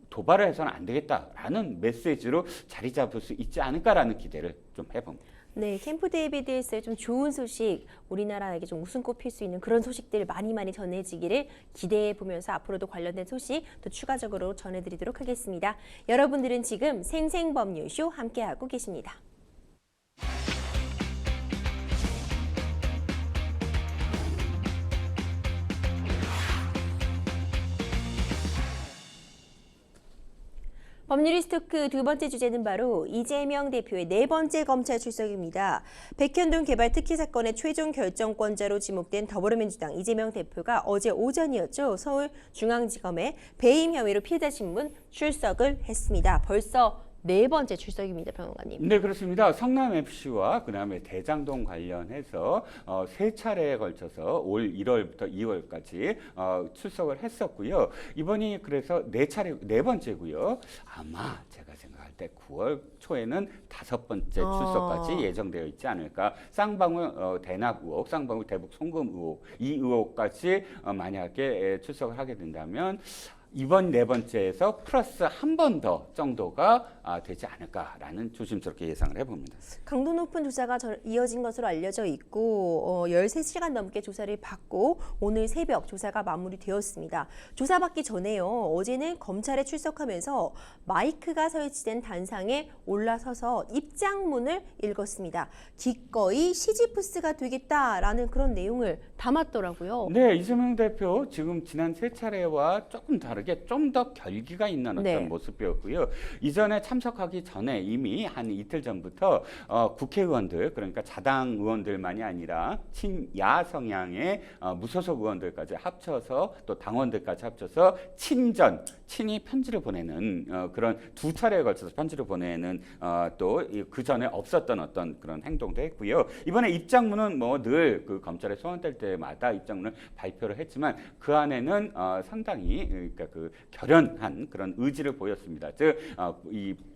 도발을 해서는 안 되겠다라는 메시지로 자리 잡을 수 있지 않을까라는 기대를 좀 해봅니다. 네, 캠프 데이비드에서의 좀 좋은 소식, 우리나라에게 좀 웃음꽃 필 수 있는 그런 소식들 많이 전해지기를 기대해 보면서 앞으로도 관련된 소식 또 추가적으로 전해드리도록 하겠습니다. 여러분들은 지금 생생법률쇼 함께하고 계십니다. 법률리스토크 두 번째 주제는 바로 이재명 대표의 네 번째 검찰 출석입니다. 백현동 개발 특혜 사건의 최종 결정권자로 지목된 더불어민주당 이재명 대표가 어제 오전이었죠. 서울중앙지검에 배임 혐의로 피해자 신문 출석을 했습니다. 벌써 네 번째 출석입니다, 평론가님. 네, 그렇습니다. 성남FC와 그다음에 대장동 관련해서 세 차례에 걸쳐서 올 1월부터 2월까지 출석을 했었고요. 이번이 그래서 네 번째고요. 아마 제가 생각할 때 9월 초에는 5번째 출석까지 예정되어 있지 않을까. 쌍방울 대납 의혹, 쌍방울 대북 송금 의혹, 이 의혹까지 만약에 출석을 하게 된다면 이번 네 번째에서 플러스 한 번 더 정도가 되지 않을까라는 조심스럽게 예상을 해봅니다. 강도 높은 조사가 이어진 것으로 알려져 있고 13시간 넘게 조사를 받고 오늘 새벽 조사가 마무리되었습니다. 조사받기 전에요. 어제는 검찰에 출석하면서 마이크가 설치된 단상에 올라서서 입장문을 읽었습니다. 기꺼이 시지프스가 되겠다라는 그런 내용을 담았더라고요. 네, 이재명 대표 지금 지난 세 차례와 조금 다르게 좀 더 결기가 있는 어떤 모습이었고요. 이전에 참석하기 전에 이미 한 이틀 전부터 국회의원들 그러니까 자당 의원들만이 아니라 친야 성향의 무소속 의원들까지 합쳐서 또 당원들까지 합쳐서 친전 친히 편지를 보내는 그런 두 차례에 걸쳐서 편지를 보내는 또 그 전에 없었던 어떤 그런 행동도 했고요. 이번에 입장문은 뭐 늘 그 검찰에 소환될 때마다 입장문을 발표를 했지만 그 안에는 상당히 그러니까 그 결연한 그런 의지를 보였습니다. 즉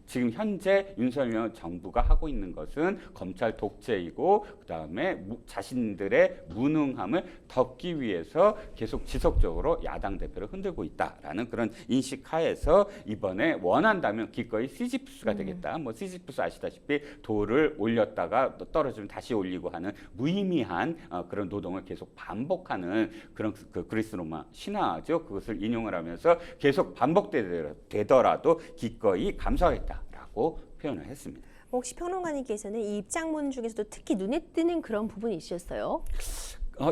지금 현재 윤석열 정부가 하고 있는 것은 검찰 독재이고 그다음에 자신들의 무능함을 덮기 위해서 계속 지속적으로 야당 대표를 흔들고 있다라는 그런 인식하에서 이번에 원한다면 기꺼이 시지프스가 되겠다. 뭐 시지프스 아시다시피 돌을 올렸다가 또 떨어지면 다시 올리고 하는 무의미한 그런 노동을 계속 반복하는 그런 그 그리스 로마 신화죠. 그것을 인용을 하면서 계속 반복되더라도 기꺼이 감사하겠다라고 표현을 했습니다. 혹시 평론가님께서는 이 입장문 중에서도 특히 눈에 띄는 그런 부분이 있으셨어요?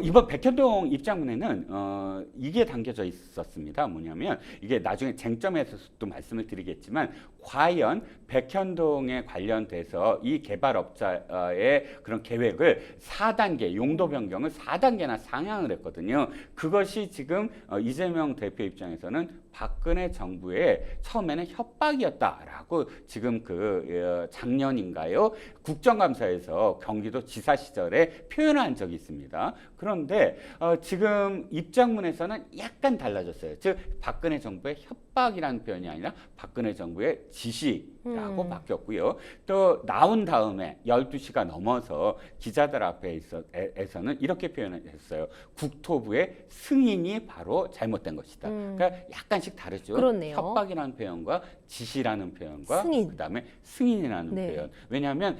이번 백현동 입장문에는 이게 담겨져 있었습니다. 뭐냐면 이게 나중에 쟁점에서도 말씀을 드리겠지만 과연 백현동에 관련돼서 이 개발업자의 그런 계획을 4단계 용도 변경을 4단계나 상향을 했거든요. 그것이 지금 이재명 대표 입장에서는 박근혜 정부의 처음에는 협박이었다라고 지금 작년인가요? 국정감사에서 경기도 지사 시절에 표현한 적이 있습니다. 그런데 지금 입장문에서는 약간 달라졌어요. 즉 박근혜 정부의 협박이라는 표현이 아니라 박근혜 정부의 지시라고 바뀌었고요. 또 나온 다음에 12시가 넘어서 기자들 앞에서는 이렇게 표현을 했어요. 국토부의 승인이 바로 잘못된 것이다. 그러니까 약간씩 다르죠. 그렇네요. 협박이라는 표현과 지시라는 표현과 승인. 그다음에 승인이라는 네. 표현. 왜냐하면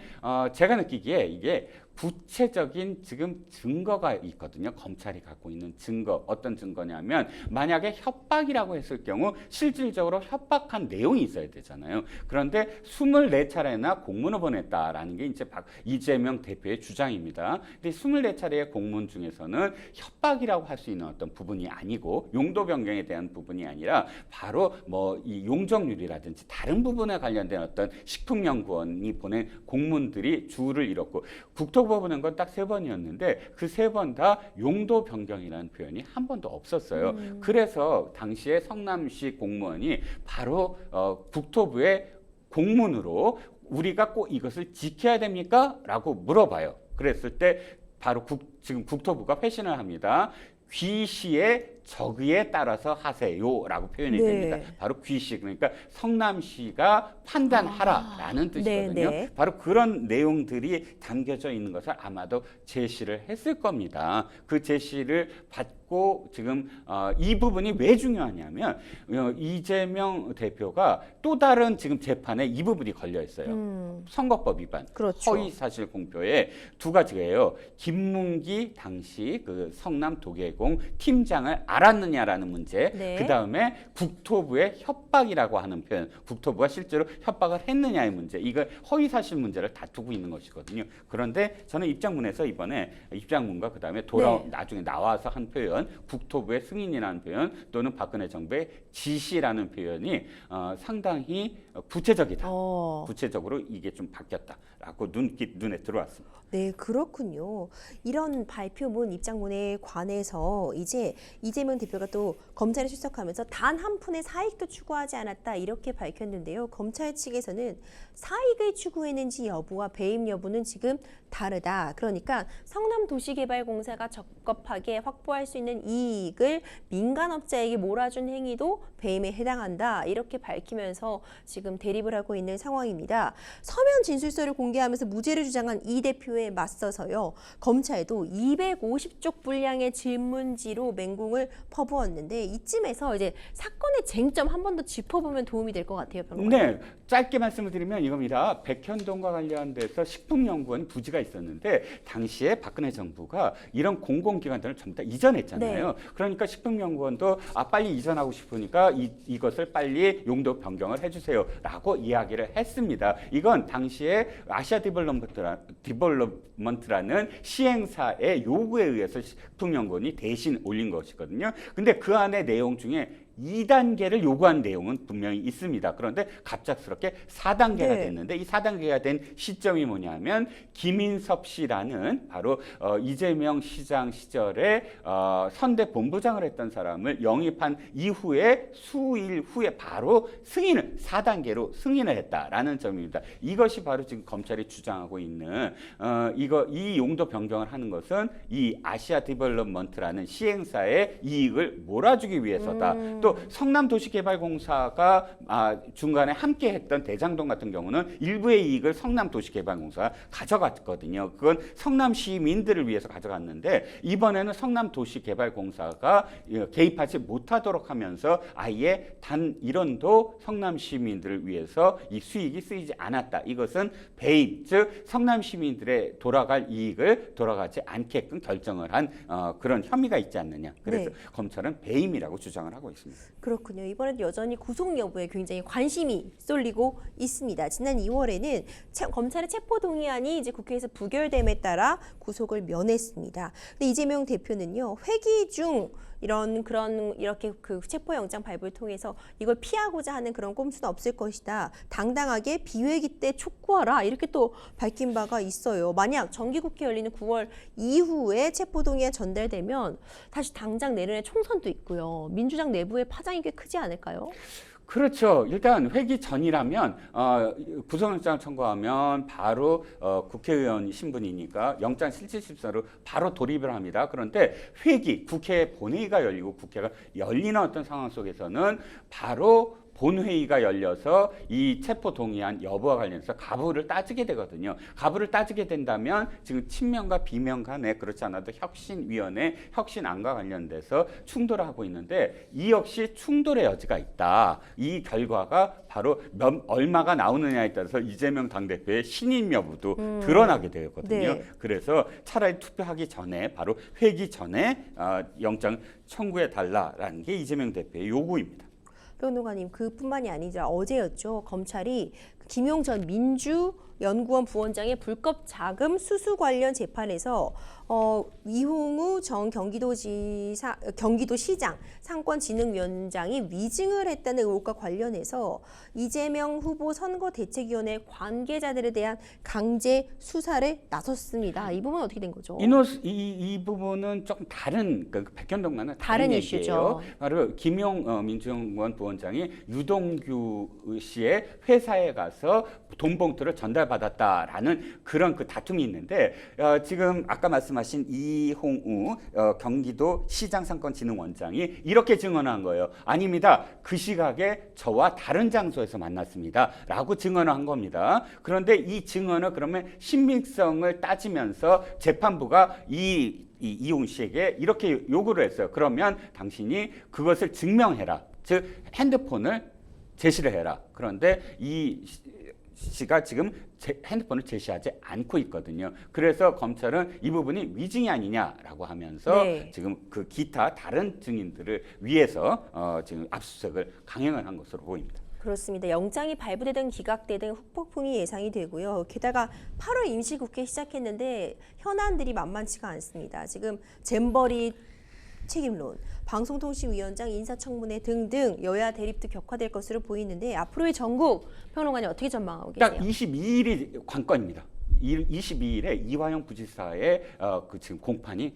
제가 느끼기에 이게 구체적인 지금 증거가 있거든요. 검찰이 갖고 있는 증거. 어떤 증거냐면 만약에 협박이라고 했을 경우 실질적으로 협박한 내용이 있어야 되잖아요. 그런데 24차례나 공문을 보냈다라는 게 이제 이재명 대표의 주장입니다. 근데 24차례의 공문 중에서는 협박이라고 할 수 있는 어떤 부분이 아니고 용도 변경에 대한 부분이 아니라 바로 뭐 이 용적률이라든지 다른 부분에 관련된 어떤 식품연구원이 보낸 공문들이 주를 이뤘고 국토부가 보낸 건 딱 3번이었는데 그 3번 다 용도 변경이라는 표현이 한 번도 없었어요. 그래서 당시에 성남시 공무원이 바로 국토부의 공문으로 우리가 꼭 이것을 지켜야 됩니까? 라고 물어봐요. 그랬을 때 바로 지금 국토부가 회신을 합니다. 귀시의 적의에 따라서 하세요라고 표현이 네. 됩니다. 바로 귀시 그러니까 성남시가 판단하라라는 뜻이거든요. 네. 바로 그런 내용들이 담겨져 있는 것을 아마도 제시를 했을 겁니다. 그 제시를 받고 지금 이 부분이 왜 중요하냐면 이재명 대표가 또 다른 지금 재판에 이 부분이 걸려 있어요. 선거법 위반, 그렇죠. 허위 사실 공표에 두 가지예요. 김문기 당시 그 성남 도계공 팀장을 알았느냐라는 문제. 네. 그 다음에 국토부의 협박이라고 하는 표현. 국토부가 실제로 협박을 했느냐의 문제. 이거 허위 사실 문제를 다투고 있는 것이거든요. 그런데 저는 입장문에서 이번에 입장문과 그 다음에 네. 나중에 나와서 한 표현, 국토부의 승인이라는 표현 또는 박근혜 정부의 지시라는 표현이 상당히 구체적이다. 구체적으로 이게 좀 바뀌었다라고 눈에 들어왔습니다. 네, 그렇군요. 이런 발표문, 입장문에 관해서 이제 이재명 대표가 또 검찰에 출석하면서 단 한 푼의 사익도 추구하지 않았다 이렇게 밝혔는데요. 검찰 측에서는 사익을 추구했는지 여부와 배임 여부는 지금 다르다. 그러니까 성남도시개발공사가 적법하게 확보할 수 있는 이익을 민간업자에게 몰아준 행위도 배임에 해당한다. 이렇게 밝히면서 지금 대립을 하고 있는 상황입니다. 서면 진술서를 공개하면서 무죄를 주장한 이 대표에 맞서서요. 검찰도 250쪽 분량의 질문지로 맹공을 퍼부었는데 이쯤에서 이제 사건의 쟁점 한 번 더 짚어보면 도움이 될 것 같아요. 평론가님. 네, 짧게 말씀을 드리면 이겁니다. 백현동과 관련돼서 식품연구원 부지가 있었는데 당시에 박근혜 정부가 이런 공공기관들을 전부 다 이전했잖아요. 네. 그러니까 식품연구원도 빨리 이전하고 싶으니까 이것을 빨리 용도 변경을 해주세요라고 이야기를 했습니다. 이건 당시에 아시아 디벨롭먼트라는 시행사의 요구에 의해서 식품연구원이 대신 올린 것이거든요. 근데 그 안에 내용 중에 2단계를 요구한 내용은 분명히 있습니다. 그런데 갑작스럽게 4단계가 네. 됐는데 이 4단계가 된 시점이 뭐냐면 김인섭 씨라는 바로 이재명 시장 시절에 선대 본부장을 했던 사람을 영입한 이후에 수일 후에 바로 승인을 4단계로 승인을 했다라는 점입니다. 이것이 바로 지금 검찰이 주장하고 있는 이 용도 변경을 하는 것은 이 아시아 디벨롭먼트라는 시행사의 이익을 몰아주기 위해서다. 또 성남도시개발공사가 중간에 함께 했던 대장동 같은 경우는 일부의 이익을 성남도시개발공사가 가져갔거든요. 그건 성남 시민들을 위해서 가져갔는데 이번에는 성남도시개발공사가 개입하지 못하도록 하면서 아예 단 1원도 성남 시민들을 위해서 이 수익이 쓰이지 않았다. 이것은 배임, 즉 성남 시민들의 돌아갈 이익을 돌아가지 않게끔 결정을 한 그런 혐의가 있지 않느냐. 그래서 네. 검찰은 배임이라고 주장을 하고 있습니다. 그렇군요. 이번에도 여전히 구속 여부에 굉장히 관심이 쏠리고 있습니다. 지난 2월에는 검찰의 체포동의안이 이제 국회에서 부결됨에 따라 구속을 면했습니다. 근데 이재명 대표는요, 회기 중 이렇게 그 체포영장 발부를 통해서 이걸 피하고자 하는 그런 꼼수는 없을 것이다. 당당하게 비회기 때 촉구하라. 이렇게 또 밝힌 바가 있어요. 만약 정기국회 열리는 9월 이후에 체포동의안 전달되면 다시 당장 내년에 총선도 있고요. 민주당 내부의 파장이 꽤 크지 않을까요? 그렇죠. 일단 회기 전이라면 구속영장을 청구하면 바로 국회의원 신분이니까 영장 실질심사로 바로 돌입을 합니다. 그런데 회기, 국회 본회의가 열리고 국회가 열리는 어떤 상황 속에서는 바로 본회의가 열려서 이 체포동의안 여부와 관련해서 가부를 따지게 되거든요. 가부를 따지게 된다면 지금 친명과 비명 간에 그렇지 않아도 혁신위원회, 혁신안과 관련돼서 충돌을 하고 있는데 이 역시 충돌의 여지가 있다. 이 결과가 바로 얼마가 나오느냐에 따라서 이재명 당대표의 신임 여부도 드러나게 되거든요. 네. 그래서 차라리 투표하기 전에 바로 회기 전에 영장 청구해 달라라는 게 이재명 대표의 요구입니다. 평론가님, 그뿐만이 아니라 어제였죠. 검찰이 김용 전 민주연구원 부원장의 불법 자금 수수 관련 재판에서 이홍우 전 경기도시장 상권진흥위원장이 위증을 했다는 의혹과 관련해서 이재명 후보 선거대책위원회 관계자들에 대한 강제 수사를 나섰습니다. 이 부분은 어떻게 된 거죠? 이 부분은 조금 다른 백현동과는 다른 다른 이슈죠. 얘기예요. 바로 김용 민주연구원 부원장이 유동규 씨의 회사에 가서 돈 봉투를 전달받았다라는 그런 그 다툼이 있는데 지금 아까 말씀하신 이홍우 경기도 시장 상권진흥원장이 이렇게 증언한 거예요. 아닙니다. 그 시각에 저와 다른 장소에서 만났습니다. 라고 증언을 한 겁니다. 그런데 이 증언을 그러면 신빙성을 따지면서 재판부가 이홍 씨에게 이렇게 요구를 했어요. 그러면 당신이 그것을 증명해라. 즉 핸드폰을 제시를 해라. 그런데 이 씨가 지금 핸드폰을 제시하지 않고 있거든요. 그래서 검찰은 이 부분이 위증이 아니냐라고 하면서 네. 지금 그 기타 다른 증인들을 위해서 지금 압수수색을 강행을 한 것으로 보입니다. 그렇습니다. 영장이 발부되든 기각되든 후폭풍이 예상이 되고요. 게다가 8월 임시국회 시작했는데 현안들이 만만치가 않습니다. 지금 잼버리 책임론, 방송통신위원장 인사청문회 등등 여야 대립도 격화될 것으로 보이는데 앞으로의 전국 평론가님 어떻게 전망하고 계세요? 딱 22일이 관건입니다. 22일에 이화영 부지사의 그 지금 공판이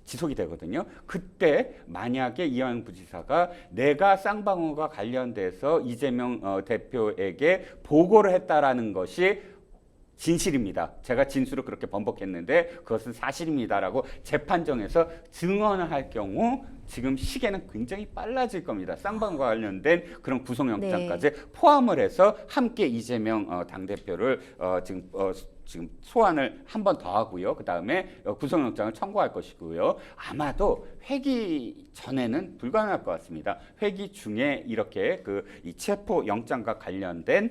지속이 되거든요. 그때 만약에 이화영 부지사가 내가 쌍방울과 관련돼서 이재명 대표에게 보고를 했다라는 것이 진실입니다. 제가 진술을 그렇게 번복했는데 그것은 사실입니다라고 재판정에서 증언을 할 경우 지금 시계는 굉장히 빨라질 겁니다. 쌍방울과 관련된 그런 구속영장까지 포함을 해서 함께 이재명 당대표를 지금 소환을 한 번 더 하고요. 그 다음에 구속영장을 청구할 것이고요. 아마도 회기 전에는 불가능할 것 같습니다. 회기 중에 이렇게 이 체포 영장과 관련된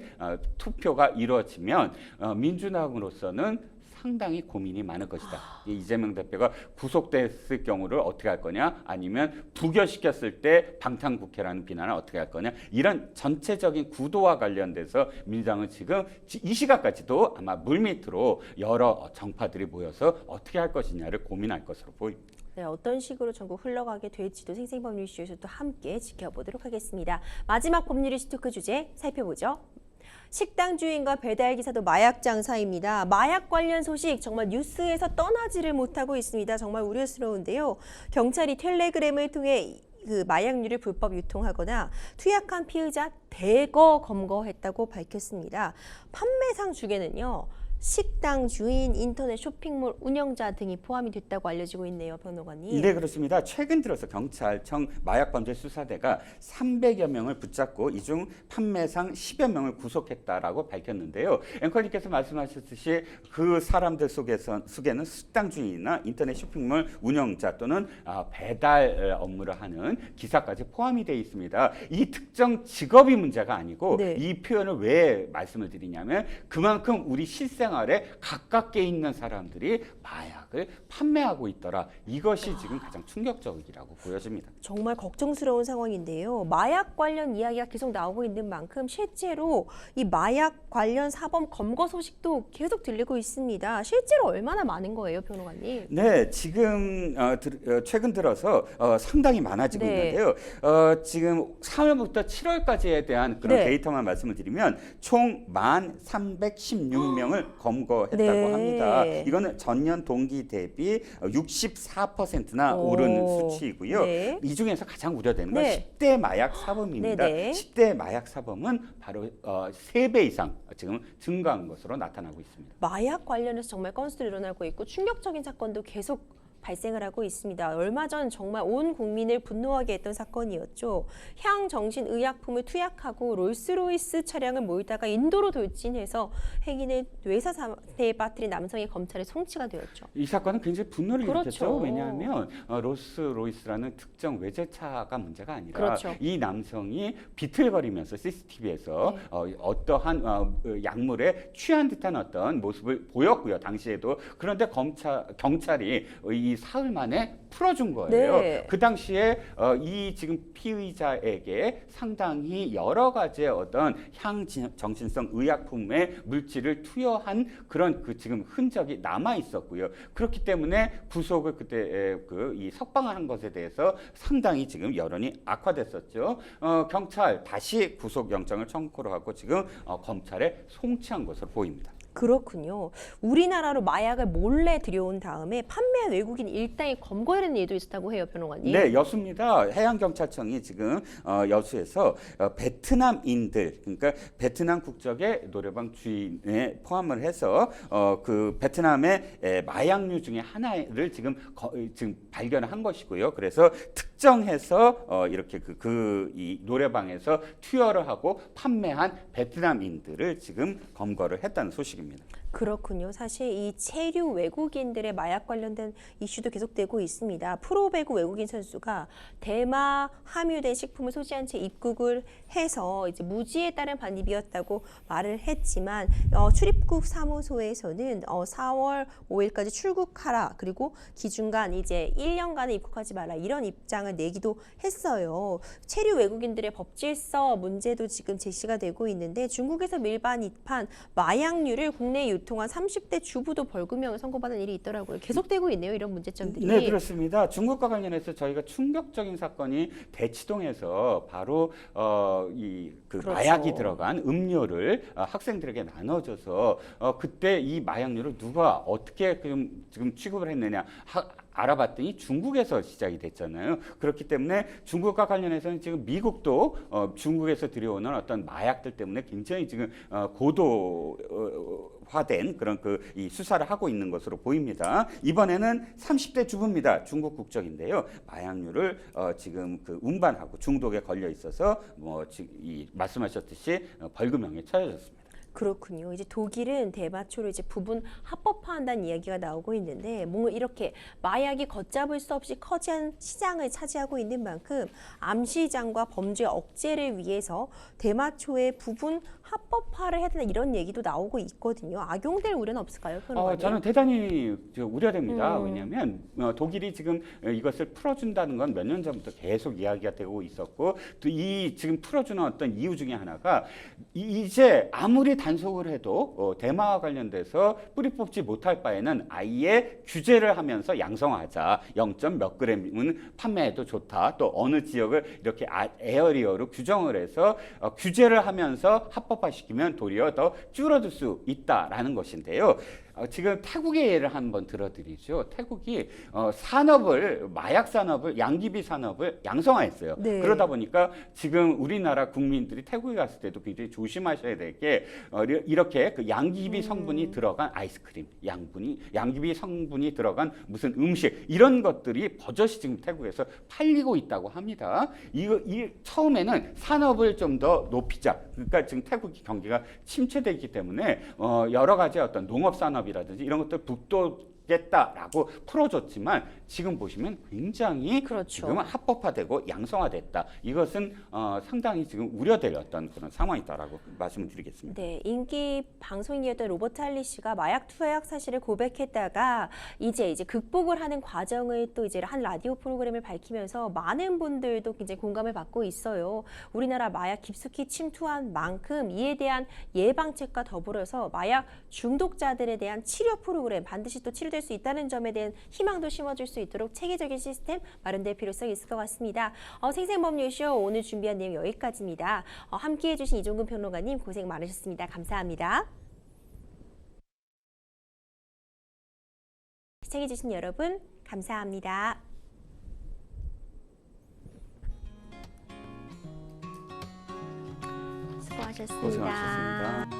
투표가 이루어지면 민주당으로서는 상당히 고민이 많을 것이다. 이재명 대표가 구속됐을 경우를 어떻게 할 거냐, 아니면 부결시켰을 때 방탄국회라는 비난을 어떻게 할 거냐, 이런 전체적인 구도와 관련돼서 민주당은 지금 이 시각까지도 아마 물밑으로 여러 정파들이 모여서 어떻게 할 것이냐를 고민할 것으로 보입니다. 네, 어떤 식으로 전국 흘러가게 될지도 생생법률 이슈에서 또 함께 지켜보도록 하겠습니다. 마지막 법률 이슈 토크 주제 살펴보죠. 식당 주인과 배달 기사도 마약 장사입니다. 마약 관련 소식 정말 뉴스에서 떠나지를 못하고 있습니다. 정말 우려스러운데요. 경찰이 텔레그램을 통해 그 마약류를 불법 유통하거나 투약한 피의자 대거 검거했다고 밝혔습니다. 판매상 중에는요. 식당 주인, 인터넷 쇼핑몰 운영자 등이 포함이 됐다고 알려지고 있네요, 변호관님. 네, 그렇습니다. 최근 들어서 경찰청 마약범죄수사대가 300여 명을 붙잡고 이 중 판매상 10여 명을 구속했다라고 밝혔는데요. 앵커님께서 말씀하셨듯이 그 사람들 속에는 식당 주인이나 인터넷 쇼핑몰 운영자 또는 배달 업무를 하는 기사까지 포함이 되어 있습니다. 이 특정 직업이 문제가 아니고 네. 이 표현을 왜 말씀을 드리냐면 그만큼 우리 실생활에 가깝게 있는 사람들이 마약을 판매하고 있더라. 이것이 지금 가장 충격적이라고 보여집니다. 정말 걱정스러운 상황인데요. 마약 관련 이야기가 계속 나오고 있는 만큼 실제로 이 마약 관련 사범 검거 소식도 계속 들리고 있습니다. 실제로 얼마나 많은 거예요, 변호관님? 네, 지금 최근 들어서 상당히 많아지고 네. 있는데요. 지금 3월부터 7월까지에 대한 그런 네. 데이터만 말씀을 드리면 총 1,316명을 검거했다고 네. 합니다. 이거는 전년 동기 대비 64%나 오른 수치이고요. 네. 이 중에서 가장 우려되는 건 네. 10대 마약 사범입니다. 네, 네. 10대 마약 사범은 바로 3배 이상 지금 증가한 것으로 나타나고 있습니다. 마약 관련해서 정말 건수도 일어나고 있고 충격적인 사건도 계속 발생을 하고 있습니다. 얼마 전 정말 온 국민을 분노하게 했던 사건이었죠. 향정신의약품을 투약하고 롤스로이스 차량을 몰다가 인도로 돌진해서 행인을 뇌사 상태에 빠뜨린 남성이 검찰에 송치가 되었죠. 이 사건은 굉장히 분노를 그렇죠. 일으켰죠. 왜냐하면 롤스로이스라는 특정 외제차가 문제가 아니라 그렇죠. 이 남성이 비틀거리면서 CCTV에서 네. 어떠한 약물에 취한 듯한 어떤 모습을 보였고요. 당시에도. 그런데 경찰이 이 사흘 만에 풀어준 거예요. 네. 그 당시에 이 지금 피의자에게 상당히 여러 가지의 어떤 향정신성 의약품의 물질을 투여한 그런 그 지금 흔적이 남아 있었고요. 그렇기 때문에 구속을 그때 이 석방을 한 것에 대해서 상당히 지금 여론이 악화됐었죠. 경찰 다시 구속영장을 청구를 하고 지금 검찰에 송치한 것으로 보입니다. 그렇군요. 우리나라로 마약을 몰래 들여온 다음에 판매한 외국인 일당이 검거하는 일도 있었다고 해요, 변호관님. 네, 여수입니다. 해양경찰청이 지금 여수에서 베트남인들, 그러니까 베트남 국적의 노래방 주인에 포함을 해서 그 베트남의 마약류 중에 하나를 지금 발견을 한 것이고요. 그래서 특정해서 이렇게 이 노래방에서 투여를 하고 판매한 베트남인들을 지금 검거를 했다는 소식입니다. 그렇군요. 사실 이 체류 외국인들의 마약 관련된 이슈도 계속되고 있습니다. 프로배구 외국인 선수가 대마 함유된 식품을 소지한 채 입국을 해서 이제 무지에 따른 반입이었다고 말을 했지만 출입국 사무소에서는 4월 5일까지 출국하라, 그리고 기준간 이제 1년간은 입국하지 마라, 이런 입장을 내기도 했어요. 체류 외국인들의 법질서 문제도 지금 제시가 되고 있는데 중국에서 밀반 입한 마약류를 국내에 유통한 30대 주부도 벌금형을 선고받은 일이 있더라고요. 계속되고 있네요, 이런 문제점들이. 네, 그렇습니다. 중국과 관련해서 저희가 충격적인 사건이 대치동에서 바로 그렇죠. 마약이 들어간 음료를 학생들에게 나눠줘서 그때 이 마약류를 누가 어떻게 지금 취급을 했느냐 알아봤더니 중국에서 시작이 됐잖아요. 그렇기 때문에 중국과 관련해서는 지금 미국도 중국에서 들여오는 어떤 마약들 때문에 굉장히 지금 고도화된 그런 이 수사를 하고 있는 것으로 보입니다. 이번에는 30대 주부입니다. 중국 국적인데요. 마약류를 지금 운반하고 중독에 걸려 있어서 말씀하셨듯이 벌금형에 처해졌습니다. 그렇군요. 이제 독일은 대마초를 이제 부분 합법화한다는 이야기가 나오고 있는데 뭔가 이렇게 마약이 걷잡을 수 없이 커진 시장을 차지하고 있는 만큼 암 시장과 범죄 억제를 위해서 대마초의 부분 합법화를 해야 된다, 이런 얘기도 나오고 있거든요. 악용될 우려는 없을까요, 변호사님? 저는 대단히 우려됩니다. 왜냐하면 독일이 지금 이것을 풀어준다는 건 몇 년 전부터 계속 이야기가 되고 있었고, 또 이 지금 풀어주는 어떤 이유 중에 하나가 이제 아무리 단속을 해도 대마와 관련돼서 뿌리 뽑지 못할 바에는 아예 규제를 하면서 양성하자. 0. 몇 그램은 판매해도 좋다. 또 어느 지역을 이렇게 에어리어로 규정을 해서 규제를 하면서 합법화시키면 도리어 더 줄어들 수 있다라는 것인데요. 지금 태국의 예를 한번 들어드리죠. 태국이 산업을 마약 산업을 양귀비 산업을 양성화했어요. 네. 그러다 보니까 지금 우리나라 국민들이 태국에 갔을 때도 굉장히 조심하셔야 될 게 이렇게 그 양귀비 성분이 들어간 아이스크림, 양귀비 성분이 들어간 무슨 음식 이런 것들이 버젓이 지금 태국에서 팔리고 있다고 합니다. 처음에는 산업을 좀 더 높이자. 그러니까 지금 태국 경기가 침체되기 때문에 여러 가지 어떤 농업 산업이라든지 이런 것들 북돋겠다라고 풀어줬지만 지금 보시면 굉장히 그렇죠. 지금은 합법화되고 양성화됐다. 이것은 상당히 지금 우려될 어떤 그런 상황이다라고 말씀을 드리겠습니다. 네, 인기 방송인이었던 로버트 할리 씨가 마약 투약 사실을 고백했다가 이제 극복을 하는 과정을 또 이제 한 라디오 프로그램을 밝히면서 많은 분들도 굉장히 공감을 받고 있어요. 우리나라 마약 깊숙이 침투한 만큼 이에 대한 예방책과 더불어서 마약 중독자들에 대한 치료 프로그램 반드시 또 치료될 수 있다는 점에 대한 희망도 심어줄 수 있도록 체계적인 시스템 마련될 필요성이 있을 것 같습니다. 생생법률쇼 오늘 준비한 내용 여기까지입니다. 함께해 주신 이종근 평론가님 고생 많으셨습니다. 감사합니다. 시청해 주신 여러분 감사합니다. 수고하셨습니다. 고생하셨습니다.